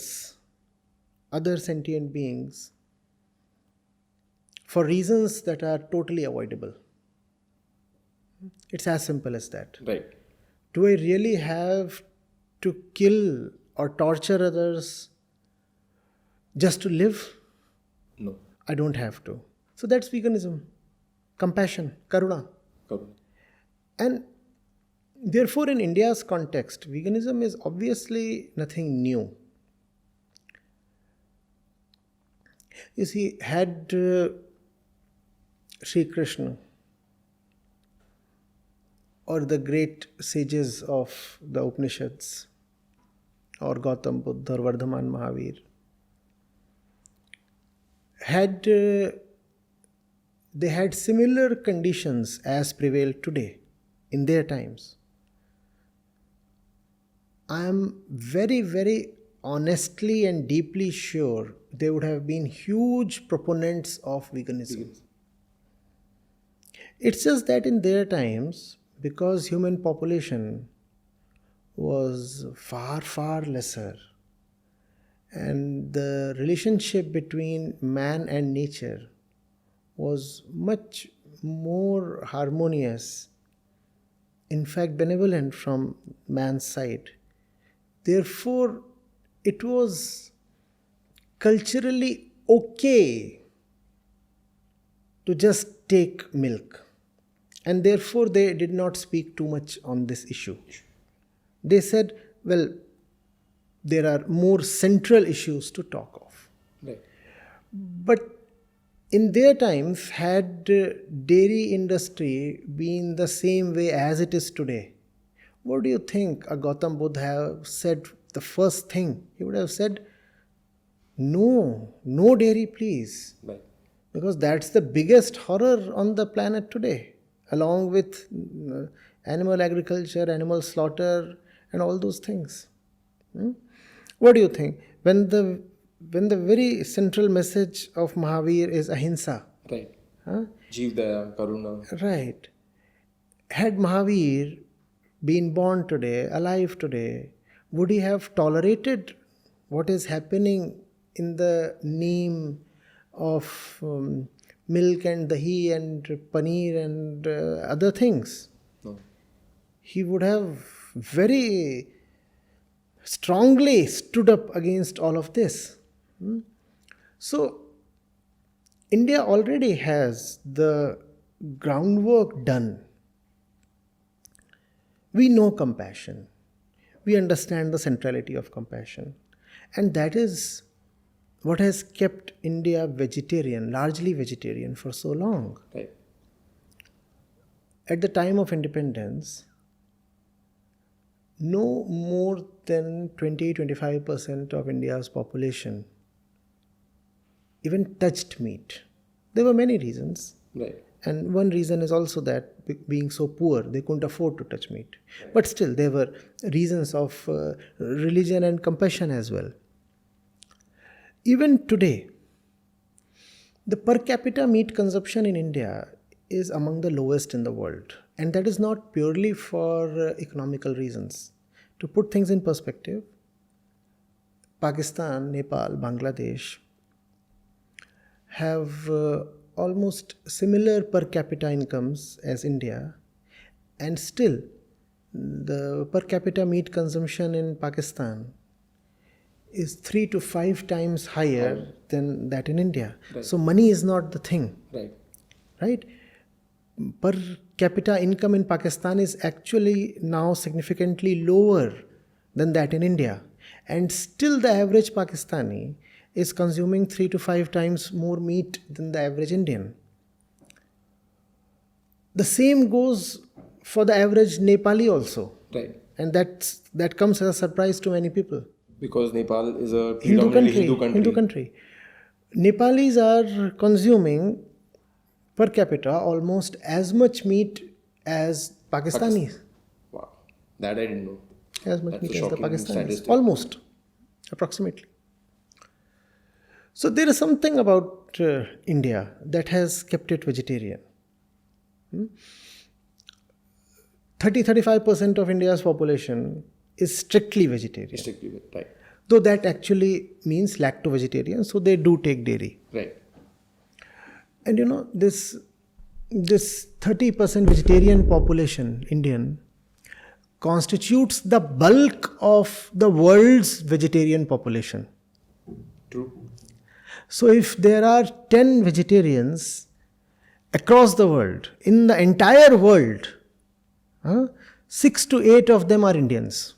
sentient beings, for reasons that are totally avoidable? It's as simple as that. Right. Do I really have to kill or torture others just to live? No. I don't have to. So that's veganism. Compassion, karuna. Correct. And therefore, in India's context, veganism is obviously nothing new. You see, had Sri Krishna or the great sages of the Upanishads, or Gautam Buddha or Vardhaman Mahavir, had they had similar conditions as prevail today in their times, I am very, very honestly and deeply sure they would have been huge proponents of veganism. It's just that in their times, because human population was far, far lesser, and the relationship between man and nature was much more harmonious, in fact benevolent from man's side. Therefore, it was culturally okay to just take milk. And therefore, they did not speak too much on this issue. They said, well, there are more central issues to talk of. Right. But in their times, had dairy industry been the same way as it is today, what do you think a Gautam Buddha have said the first thing? He would have said, no dairy please. Right. Because that's the biggest horror on the planet today, along with animal agriculture, animal slaughter, and all those things. What do you think? When the very central message of Mahavir is ahimsa. Right. Jeev Daya, Karuna. Right. Had Mahavir been born today, alive today, would he have tolerated what is happening in the name of milk and dahi and paneer and other things? No. He would have very strongly stood up against all of this. So, India already has the groundwork done. We know compassion. We understand the centrality of compassion. And that is what has kept India vegetarian, largely vegetarian for so long. Right. At the time of independence, no more than 20-25% of India's population even touched meat. There were many reasons. Right. And one reason is also that being so poor, they couldn't afford to touch meat. But still, there were reasons of religion and compassion as well. Even today, the per capita meat consumption in India is among the lowest in the world. And that is not purely for economical reasons. To put things in perspective, Pakistan, Nepal, Bangladesh have almost similar per capita incomes as India, and still the per capita meat consumption in Pakistan is 3 to 5 times higher than that in India. Right. So money is not the thing. Right? Per capita income in Pakistan is actually now significantly lower than that in India. And still the average Pakistani is consuming 3 to 5 times more meat than the average Indian. The same goes for the average Nepali also. Right. And that comes as a surprise to many people. Because Nepal is a Hindu predominantly Hindu country. Nepalis are consuming per capita almost as much meat as Pakistanis. Wow. That I didn't know. As much That's meat a as the shocking Pakistanis. statistic. Almost. Approximately. So there is something about India that has kept it vegetarian. 30-35% of India's population is strictly vegetarian. Strictly, right. Though that actually means lacto-vegetarian, so they do take dairy. Right. And you know, this 30% vegetarian population, Indian, constitutes the bulk of the world's vegetarian population. True. So if there are 10 vegetarians across the world, in the entire world, 6 to 8 of them are Indians.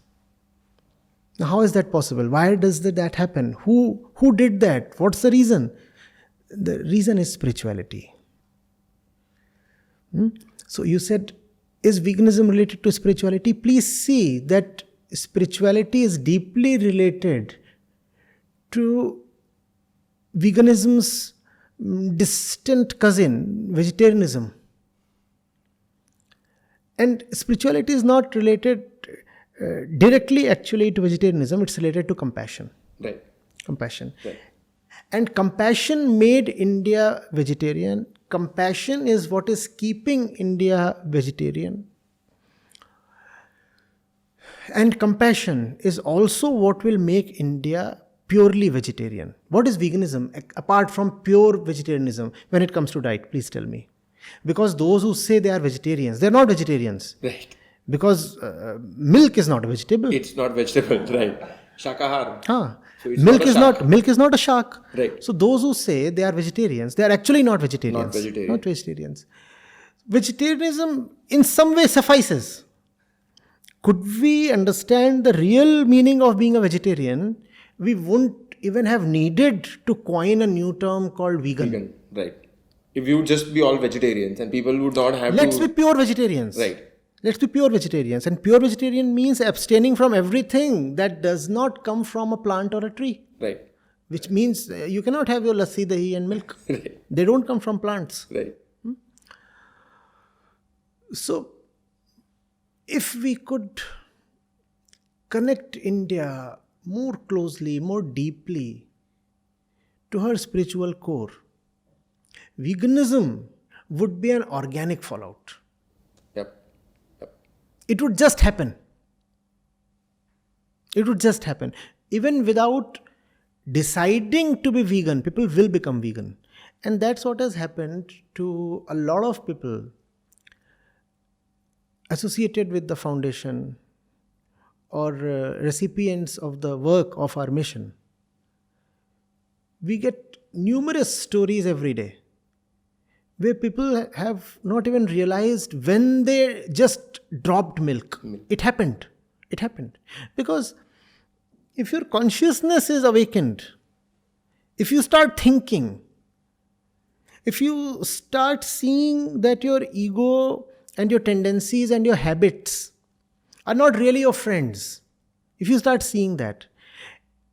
Now how is that possible? Why does that happen? Who did that? What's the reason? The reason is spirituality. So you said, is veganism related to spirituality? Please see that spirituality is deeply related to veganism's distant cousin, vegetarianism. And spirituality is not related directly actually to vegetarianism, it's related to compassion. Right. Compassion. Right. And compassion made India vegetarian. Compassion is what is keeping India vegetarian. And compassion is also what will make India purely vegetarian. What is veganism apart from pure vegetarianism when it comes to diet? Please tell me. Because those who say they are vegetarians, they are not vegetarians. Right. Because milk is not a vegetable. It's not vegetable, right. Shakahar. So it's milk not is not a shark. Right. So those who say they are vegetarians, they are actually not vegetarians. Not vegetarian. Not vegetarians. Vegetarianism in some way suffices. Could we understand the real meaning of being a vegetarian, we wouldn't even have needed to coin a new term called vegan. Vegan, right. If you would just be all vegetarians and people would not have Let's be pure vegetarians. Right. Let's be pure vegetarians. And pure vegetarian means abstaining from everything that does not come from a plant or a tree. Right. Which means you cannot have your lassi, dahi and milk. Right. They don't come from plants. Right. So, if we could connect India more closely, more deeply to her spiritual core, veganism would be an organic fallout. Yep. It would just happen. It would just happen. Even without deciding to be vegan, people will become vegan. And that's what has happened to a lot of people associated with the foundation or recipients of the work of our mission. We get numerous stories every day where people have not even realized when they just dropped milk. It happened. It happened. Because if your consciousness is awakened, if you start thinking, if you start seeing that your ego and your tendencies and your habits are not really your friends, if you start seeing that,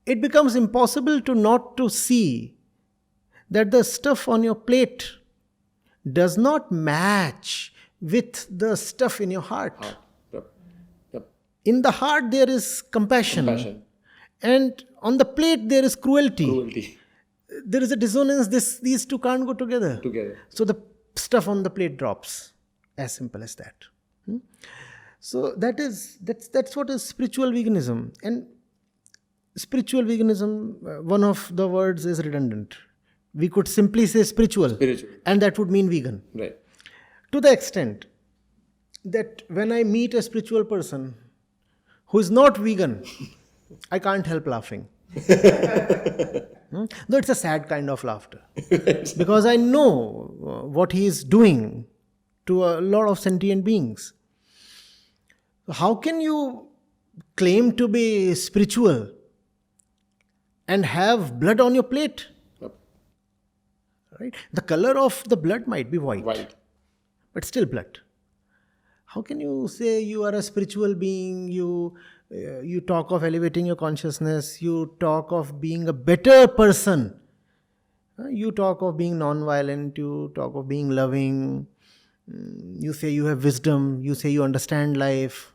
it becomes impossible to not to see that the stuff on your plate does not match with the stuff in your heart. Yep. Yep. In the heart there is compassion. And on the plate there is cruelty. There is a dissonance. These two can't go together. So the stuff on the plate drops. As simple as that. So that's what is spiritual veganism. And spiritual veganism, one of the words is redundant. We could simply say spiritual. And that would mean vegan. Right. To the extent that when I meet a spiritual person who is not vegan, I can't help laughing. Though it's a sad kind of laughter. Because I know what he is doing to a lot of sentient beings. How can you claim to be spiritual and have blood on your plate? Right? The color of the blood might be white. But still blood. How can you say you are a spiritual being? You talk of elevating your consciousness. You talk of being a better person. You talk of being non-violent. You talk of being loving. You say you have wisdom. You say you understand life.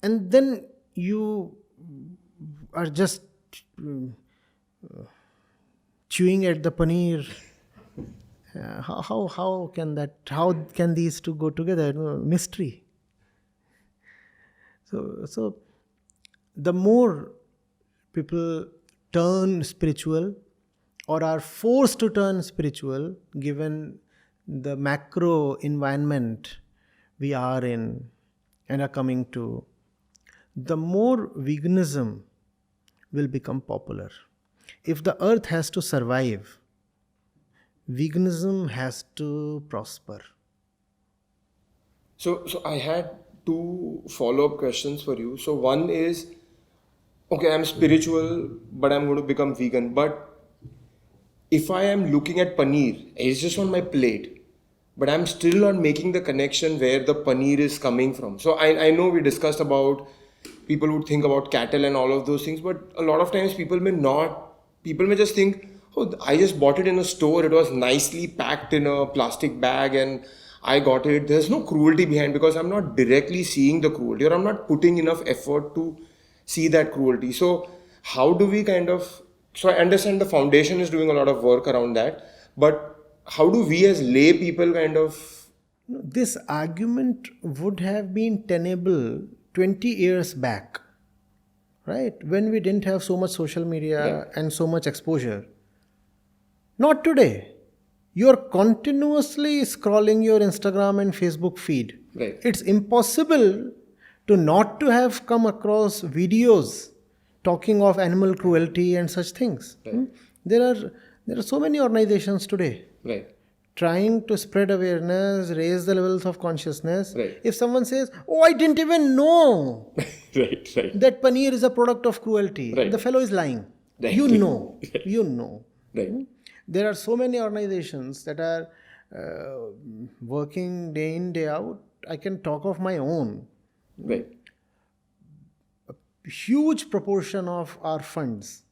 And then you are just chewing at the paneer. How can these two go together? Mystery. So the more people turn spiritual or are forced to turn spiritual, given the macro environment we are in and are coming to, the more veganism will become popular. If the earth has to survive, veganism has to prosper. So I had two follow-up questions for you. So one is, okay, I'm spiritual, but I'm going to become vegan. But if I am looking at paneer, it's just on my plate, but I'm still not making the connection where the paneer is coming from. So I know we discussed about people would think about cattle and all of those things, but a lot of times people may just think, oh, I just bought it in a store. It was nicely packed in a plastic bag and I got it. There's no cruelty behind because I'm not directly seeing the cruelty or I'm not putting enough effort to see that cruelty. So how do we so I understand the foundation is doing a lot of work around that, but how do we as lay people This argument would have been tenable 20 years back, right? When we didn't have so much social media and so much exposure. Not today. You're continuously scrolling your Instagram and Facebook feed. Right. It's impossible not to have come across videos talking of animal cruelty and such things. Right. There are so many organizations today. Right. Trying to spread awareness, raise the levels of consciousness. Right. If someone says, oh, I didn't even know right. that paneer is a product of cruelty, right. the fellow is lying. Right. You know. You know. Right. There are so many organizations that are working day in, day out. I can talk of my own. Right. A huge proportion of our funds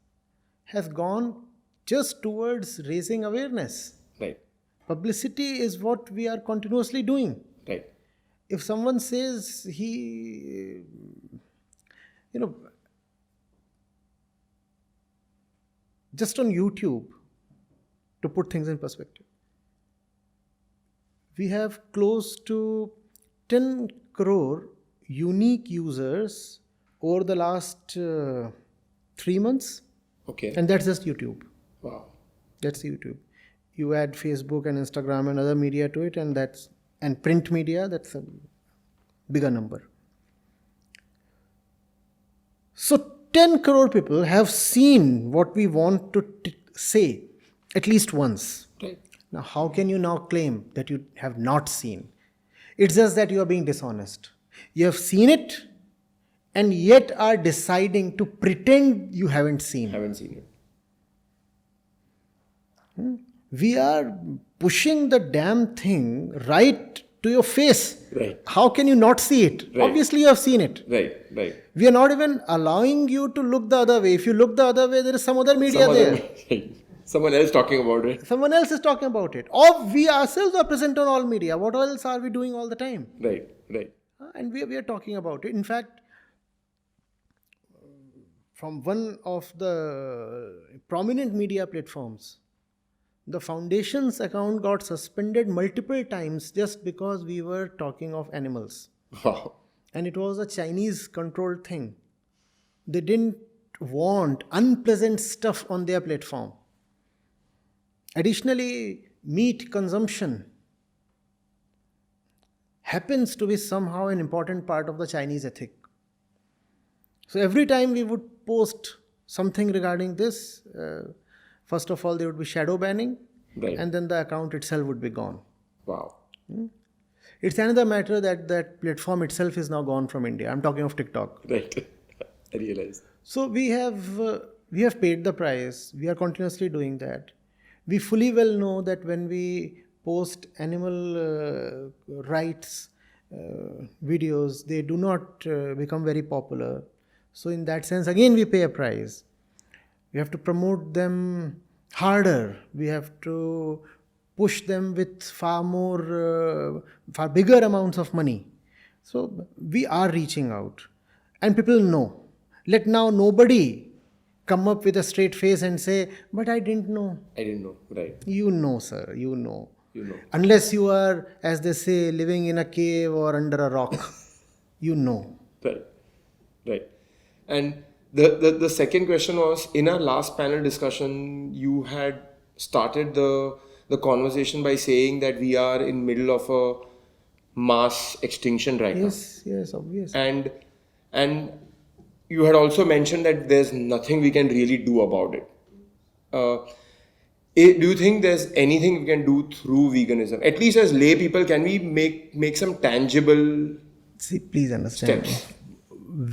has gone just towards raising awareness. Right. Publicity is what we are continuously doing. Right. If someone says just on YouTube, to put things in perspective, we have close to 10 crore unique users over the last 3 months. Okay. And that's just YouTube. Wow. That's YouTube. You add Facebook and Instagram and other media to it, and print media, that's a bigger number. So 10 crore people have seen what we want to say at least once. Right. Now, how can you now claim that you have not seen? It's just that you are being dishonest. You have seen it and yet are deciding to pretend you haven't seen. Haven't seen it. We are pushing the damn thing right to your face. Right. How can you not see it? Right. Obviously, you have seen it. Right. We are not even allowing you to look the other way. If you look the other way, there is some other media there. Someone else talking about it. Someone else is talking about it. Or we ourselves are present on all media. What else are we doing all the time? Right, right. And we are talking about it. In fact, from one of the prominent media platforms, the foundation's account got suspended multiple times just because we were talking of animals. Wow. And it was a Chinese controlled thing. They didn't want unpleasant stuff on their platform. Additionally, meat consumption happens to be somehow an important part of the Chinese ethic. So every time we would post something regarding this, first of all, there would be shadow banning, Right. and then the account itself would be gone. Wow. It's another matter that that platform itself is now gone from India. I'm talking of TikTok. Right. I realize. So we have paid the price. We are continuously doing that. We fully well know that when we post animal rights videos, they do not become very popular. So in that sense, again, we pay a price. We have to promote them harder. We have to push them with far bigger amounts of money. So we are reaching out. And people know. Let now nobody come up with a straight face and say, but I didn't know. I didn't know. Right. You know, sir, you know. You know. Unless you are, as they say, living in a cave or under a rock, you know. Right. Right. And the second question was, in our last panel discussion, you had started the conversation by saying that we are in middle of a mass extinction right now. Yes, obvious. And you had also mentioned that there's nothing we can really do about it. Do you think there's anything we can do through veganism? At least as lay people, can we make some tangible See, please understand. steps?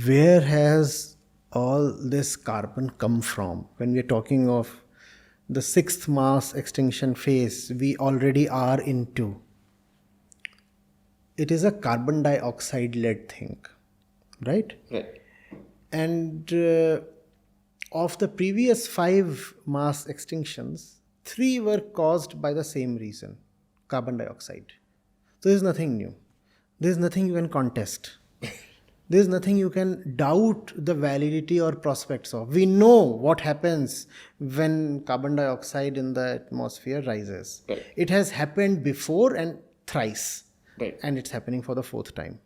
Where has all this carbon come from? When we are talking of the sixth mass extinction phase, we already are into. It is a carbon dioxide led thing, right? Right. And of the previous 5 mass extinctions, 3 were caused by the same reason, carbon dioxide. So there's nothing new. There's nothing you can contest. There's nothing you can doubt the validity or prospects of. We know what happens when carbon dioxide in the atmosphere rises. Right. It has happened before and thrice. Right. And it's happening for the 4th time.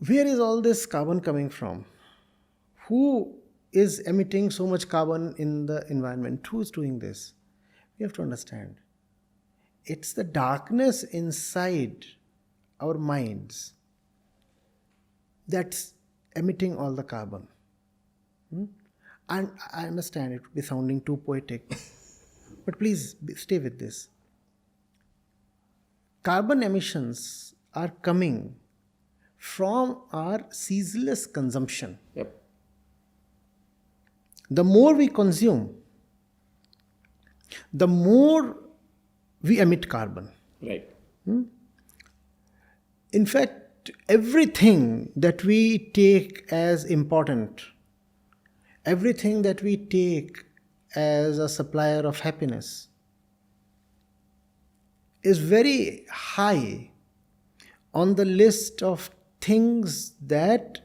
Where is all this carbon coming from? Who is emitting so much carbon in the environment? Who is doing this? We have to understand. It's the darkness inside our minds that's emitting all the carbon. And I understand it would be sounding too poetic, but please stay with this. Carbon emissions are coming from our ceaseless consumption. Yep. The more we consume, the more we emit carbon. Right. In fact, everything that we take as important, everything that we take as a supplier of happiness is very high on the list of things that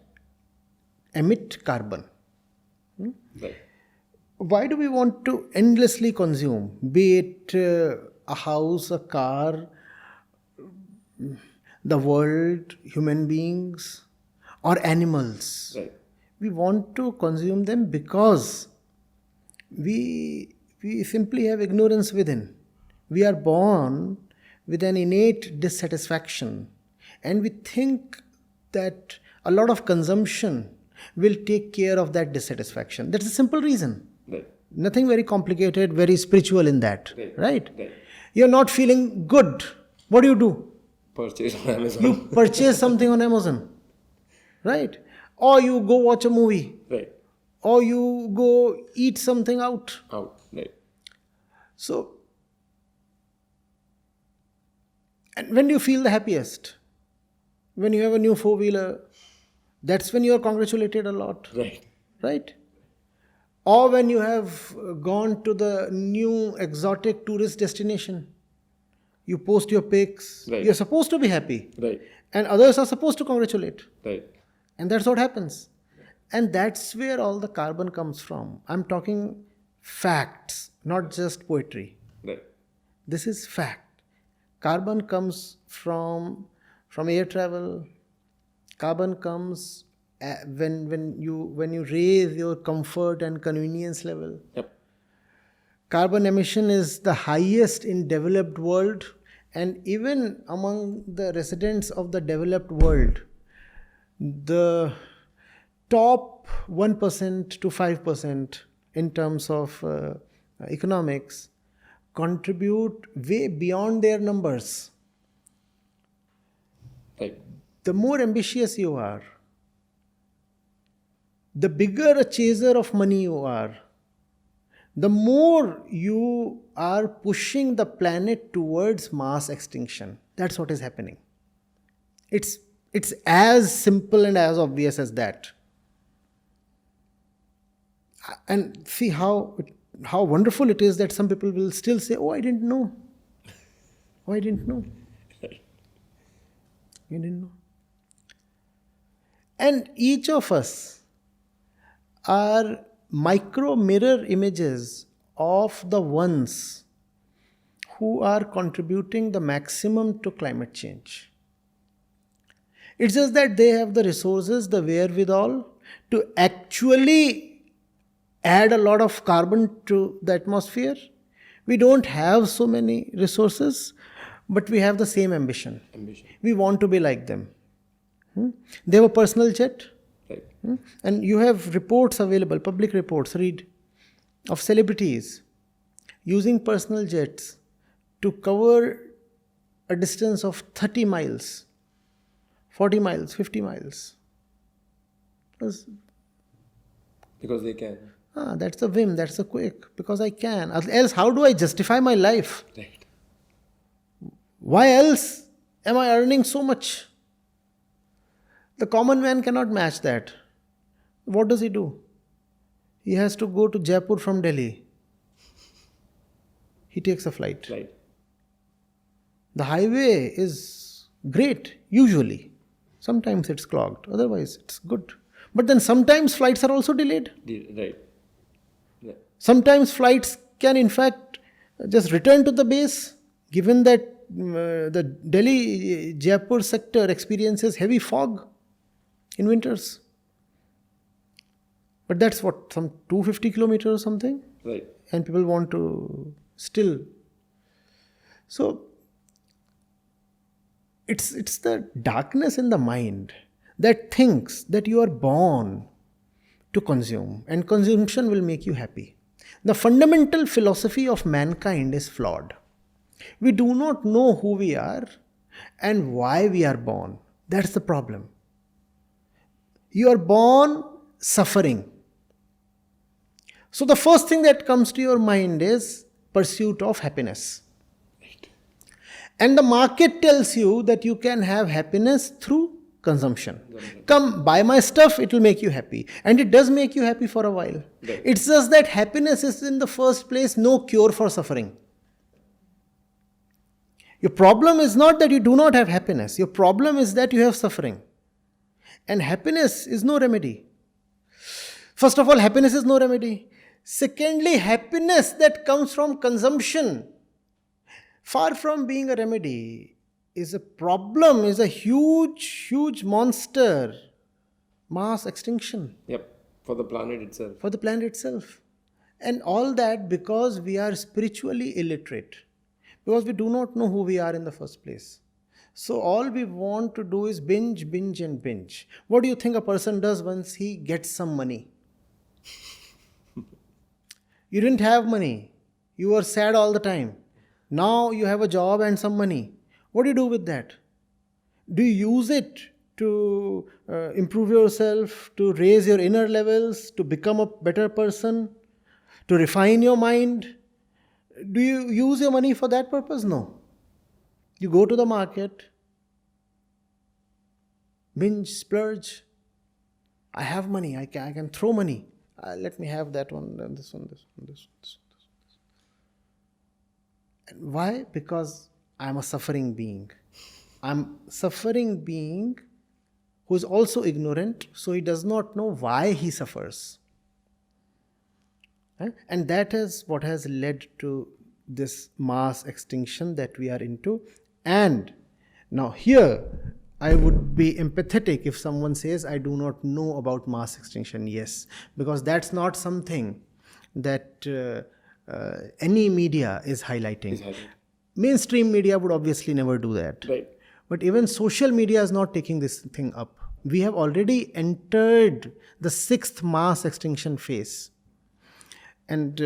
emit carbon. Right. Why do we want to endlessly consume? Be it a house, a car, the world, human beings, or animals. Right. We want to consume them because we simply have ignorance within. We are born with an innate dissatisfaction, and we think that a lot of consumption will take care of that dissatisfaction. That's a simple reason. Right. Nothing very complicated, very spiritual in that. Right. Right? Right. You're not feeling good. What do? Purchase on Amazon. You purchase something on Amazon. Right? Or you go watch a movie. Right. Or you go eat something out. Out. Right. So, and when do you feel the happiest? When you have a new 4-wheeler, that's when you are congratulated a lot. Right. Right? Or when you have gone to the new exotic tourist destination, you post your pics. Right. You're supposed to be happy. Right. And others are supposed to congratulate. Right. And that's what happens. And that's where all the carbon comes from. I'm talking facts, not just poetry. Right. This is fact. Carbon comes from air travel. Carbon comes when you raise your comfort and convenience level. Yep. Carbon emission is the highest in developed world, and even among the residents of the developed world, the top 1% to 5% in terms of economics contribute way beyond their numbers. Right. The more ambitious you are, the bigger a chaser of money you are, the more you are pushing the planet towards mass extinction. That's what is happening. It's as simple and as obvious as that. And see how wonderful it is that some people will still say, "Oh, I didn't know. Oh, I didn't know. You didn't know." And each of us are micro mirror images of the ones who are contributing the maximum to climate change. It's just that they have the resources, the wherewithal to actually add a lot of carbon to the atmosphere. We don't have so many resources, but we have the same ambition. We want to be like them. They have a personal jet. Right. And you have reports available, public reports, read, of celebrities using personal jets to cover a distance of 30 miles, 40 miles, 50 miles. Because they can. That's a whim, that's a quick, because I can. Else, how do I justify my life? Right. Why else am I earning so much? The common man cannot match that. What does he do? He has to go to Jaipur from Delhi. He takes a flight. Right. The highway is great, usually. Sometimes it's clogged, otherwise it's good. But then sometimes flights are also delayed. Right. Right. Sometimes flights can in fact just return to the base, given that the Delhi-Jaipur sector experiences heavy fog in winters. But that's what, some 250 kilometers or something? Right. And people want to still. So, it's the darkness in the mind that thinks that you are born to consume, and consumption will make you happy. The fundamental philosophy of mankind is flawed. We do not know who we are and why we are born. That's the problem. You are born suffering. So the first thing that comes to your mind is pursuit of happiness. Right. And the market tells you that you can have happiness through consumption. Come, buy my stuff, it will make you happy. And it does make you happy for a while. Right. It's just that happiness is in the first place no cure for suffering. Your problem is not that you do not have happiness. Your problem is that you have suffering. And happiness is no remedy. First of all, happiness is no remedy. Secondly, happiness that comes from consumption, far from being a remedy, is a problem, is a huge, huge monster. Mass extinction. Yep. For the planet itself. For the planet itself. And all that because we are spiritually illiterate. Because we do not know who we are in the first place. So all we want to do is binge, binge and binge. What do you think a person does once he gets some money? You didn't have money. You were sad all the time. Now you have a job and some money. What do you do with that? Do you use it to improve yourself, to raise your inner levels, to become a better person, to refine your mind? Do you use your money for that purpose? No. You go to the market, binge, splurge. I have money, I can throw money. Let me have that one, then this one, this one, this one, this one. And why? Because I'm a suffering being. I'm suffering being who is also ignorant, so he does not know why he suffers. And that is what has led to this mass extinction that we are into. And now here, I would be empathetic if someone says, I do not know about mass extinction. Yes, because that's not something that any media is highlighting. Mainstream media would obviously never do that. Right. But even social media is not taking this thing up. We have already entered the 6th mass extinction phase. And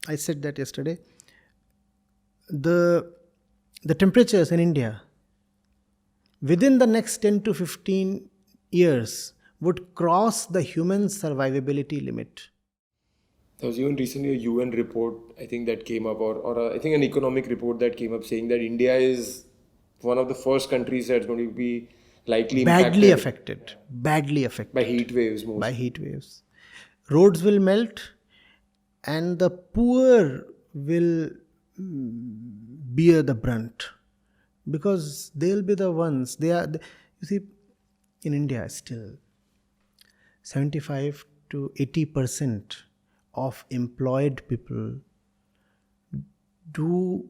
I said that yesterday. The temperatures in India within the next 10 to 15 years would cross the human survivability limit. There was even recently a UN report, I think, that came up, or I think an economic report that came up saying that India is one of the first countries that's going to be likely Badly impacted by heat waves. By heat waves. Roads will melt and the poor will bear the brunt, because they'll be the ones. You see, in India still 75 to 80% of employed people do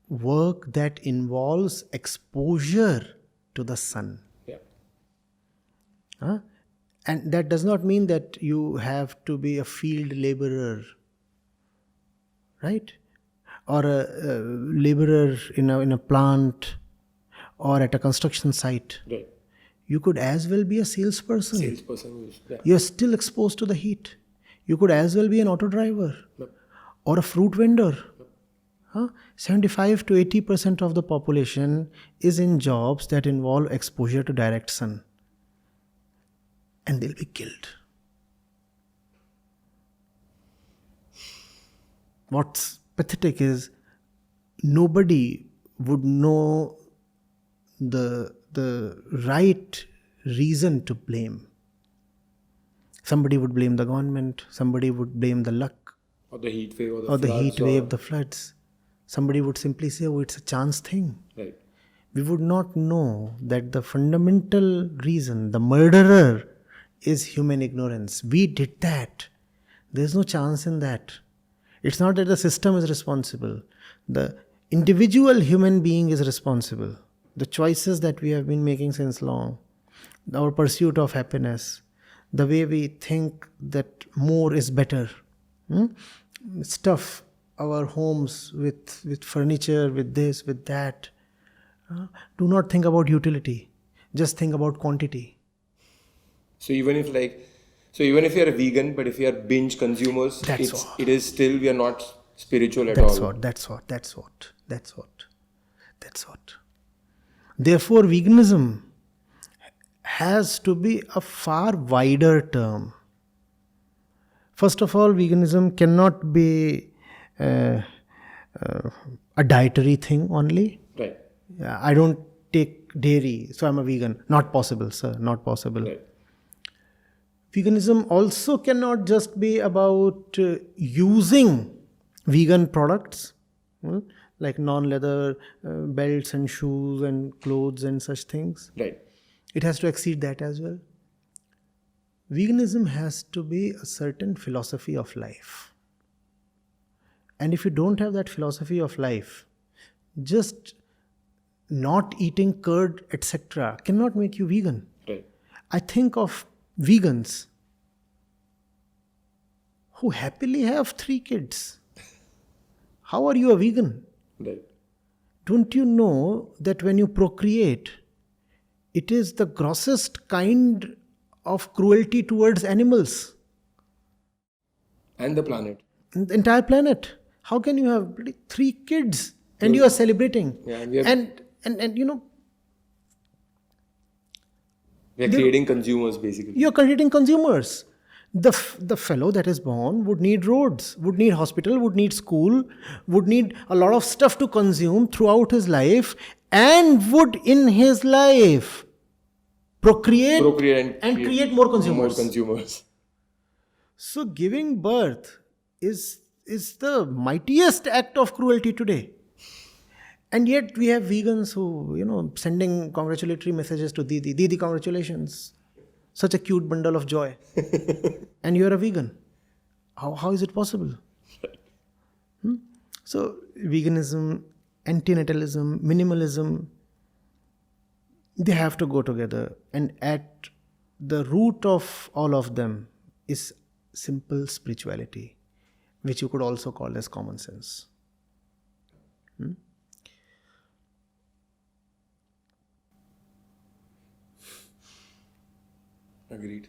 work that involves exposure to the sun. Yeah. And that does not mean that you have to be a field laborer, right? Or a laborer in a plant or at a construction site. Right. You could as well be a salesperson. Yeah. You're still exposed to the heat. You could as well be an auto driver or a fruit vendor. 75 to 80% of the population is in jobs that involve exposure to direct sun. And they'll be killed. What's pathetic is nobody would know the right reason to blame. Somebody would blame the government, somebody would blame the luck, or the heat wave, or the heat wave, the floods. Somebody would simply say, oh, it's a chance thing. Right. We would not know that the fundamental reason, the murderer, is human ignorance. We did that. There's no chance in that. It's not that the system is responsible. The individual human being is responsible. The choices that we have been making since long, our pursuit of happiness, the way we think that more is better. Stuff our homes with furniture, with this, with that. Do not think about utility. Just think about quantity. So even if you're a vegan, but if you are binge consumers, it is still, we are not spiritual at all. That's what. Therefore, veganism has to be a far wider term. First of all, veganism cannot be a dietary thing only. Right. I don't take dairy, so I'm a vegan. Not possible, sir. Not possible. Right. Veganism also cannot just be about using vegan products, like non-leather belts and shoes and clothes and such things. Right. It has to exceed that as well. Veganism has to be a certain philosophy of life. And if you don't have that philosophy of life, just not eating curd, etc., cannot make you vegan. Right. I think of vegans who happily have 3 kids. How are you a vegan? Right. Don't you know that when you procreate, it is the grossest kind of cruelty towards animals? And the planet. The entire planet. How can you have 3 kids and you are celebrating? Yeah, and you know, we are creating consumers basically. You're creating consumers. The fellow that is born would need roads, would need hospital, would need school, would need a lot of stuff to consume throughout his life, and would in his life procreate and create more consumers. So giving birth is the mightiest act of cruelty today. And yet we have vegans who, sending congratulatory messages to Didi. Didi, congratulations. Such a cute bundle of joy. And you're a vegan. How is it possible? So veganism, antinatalism, minimalism, they have to go together. And at the root of all of them is simple spirituality, which you could also call as common sense. Agreed.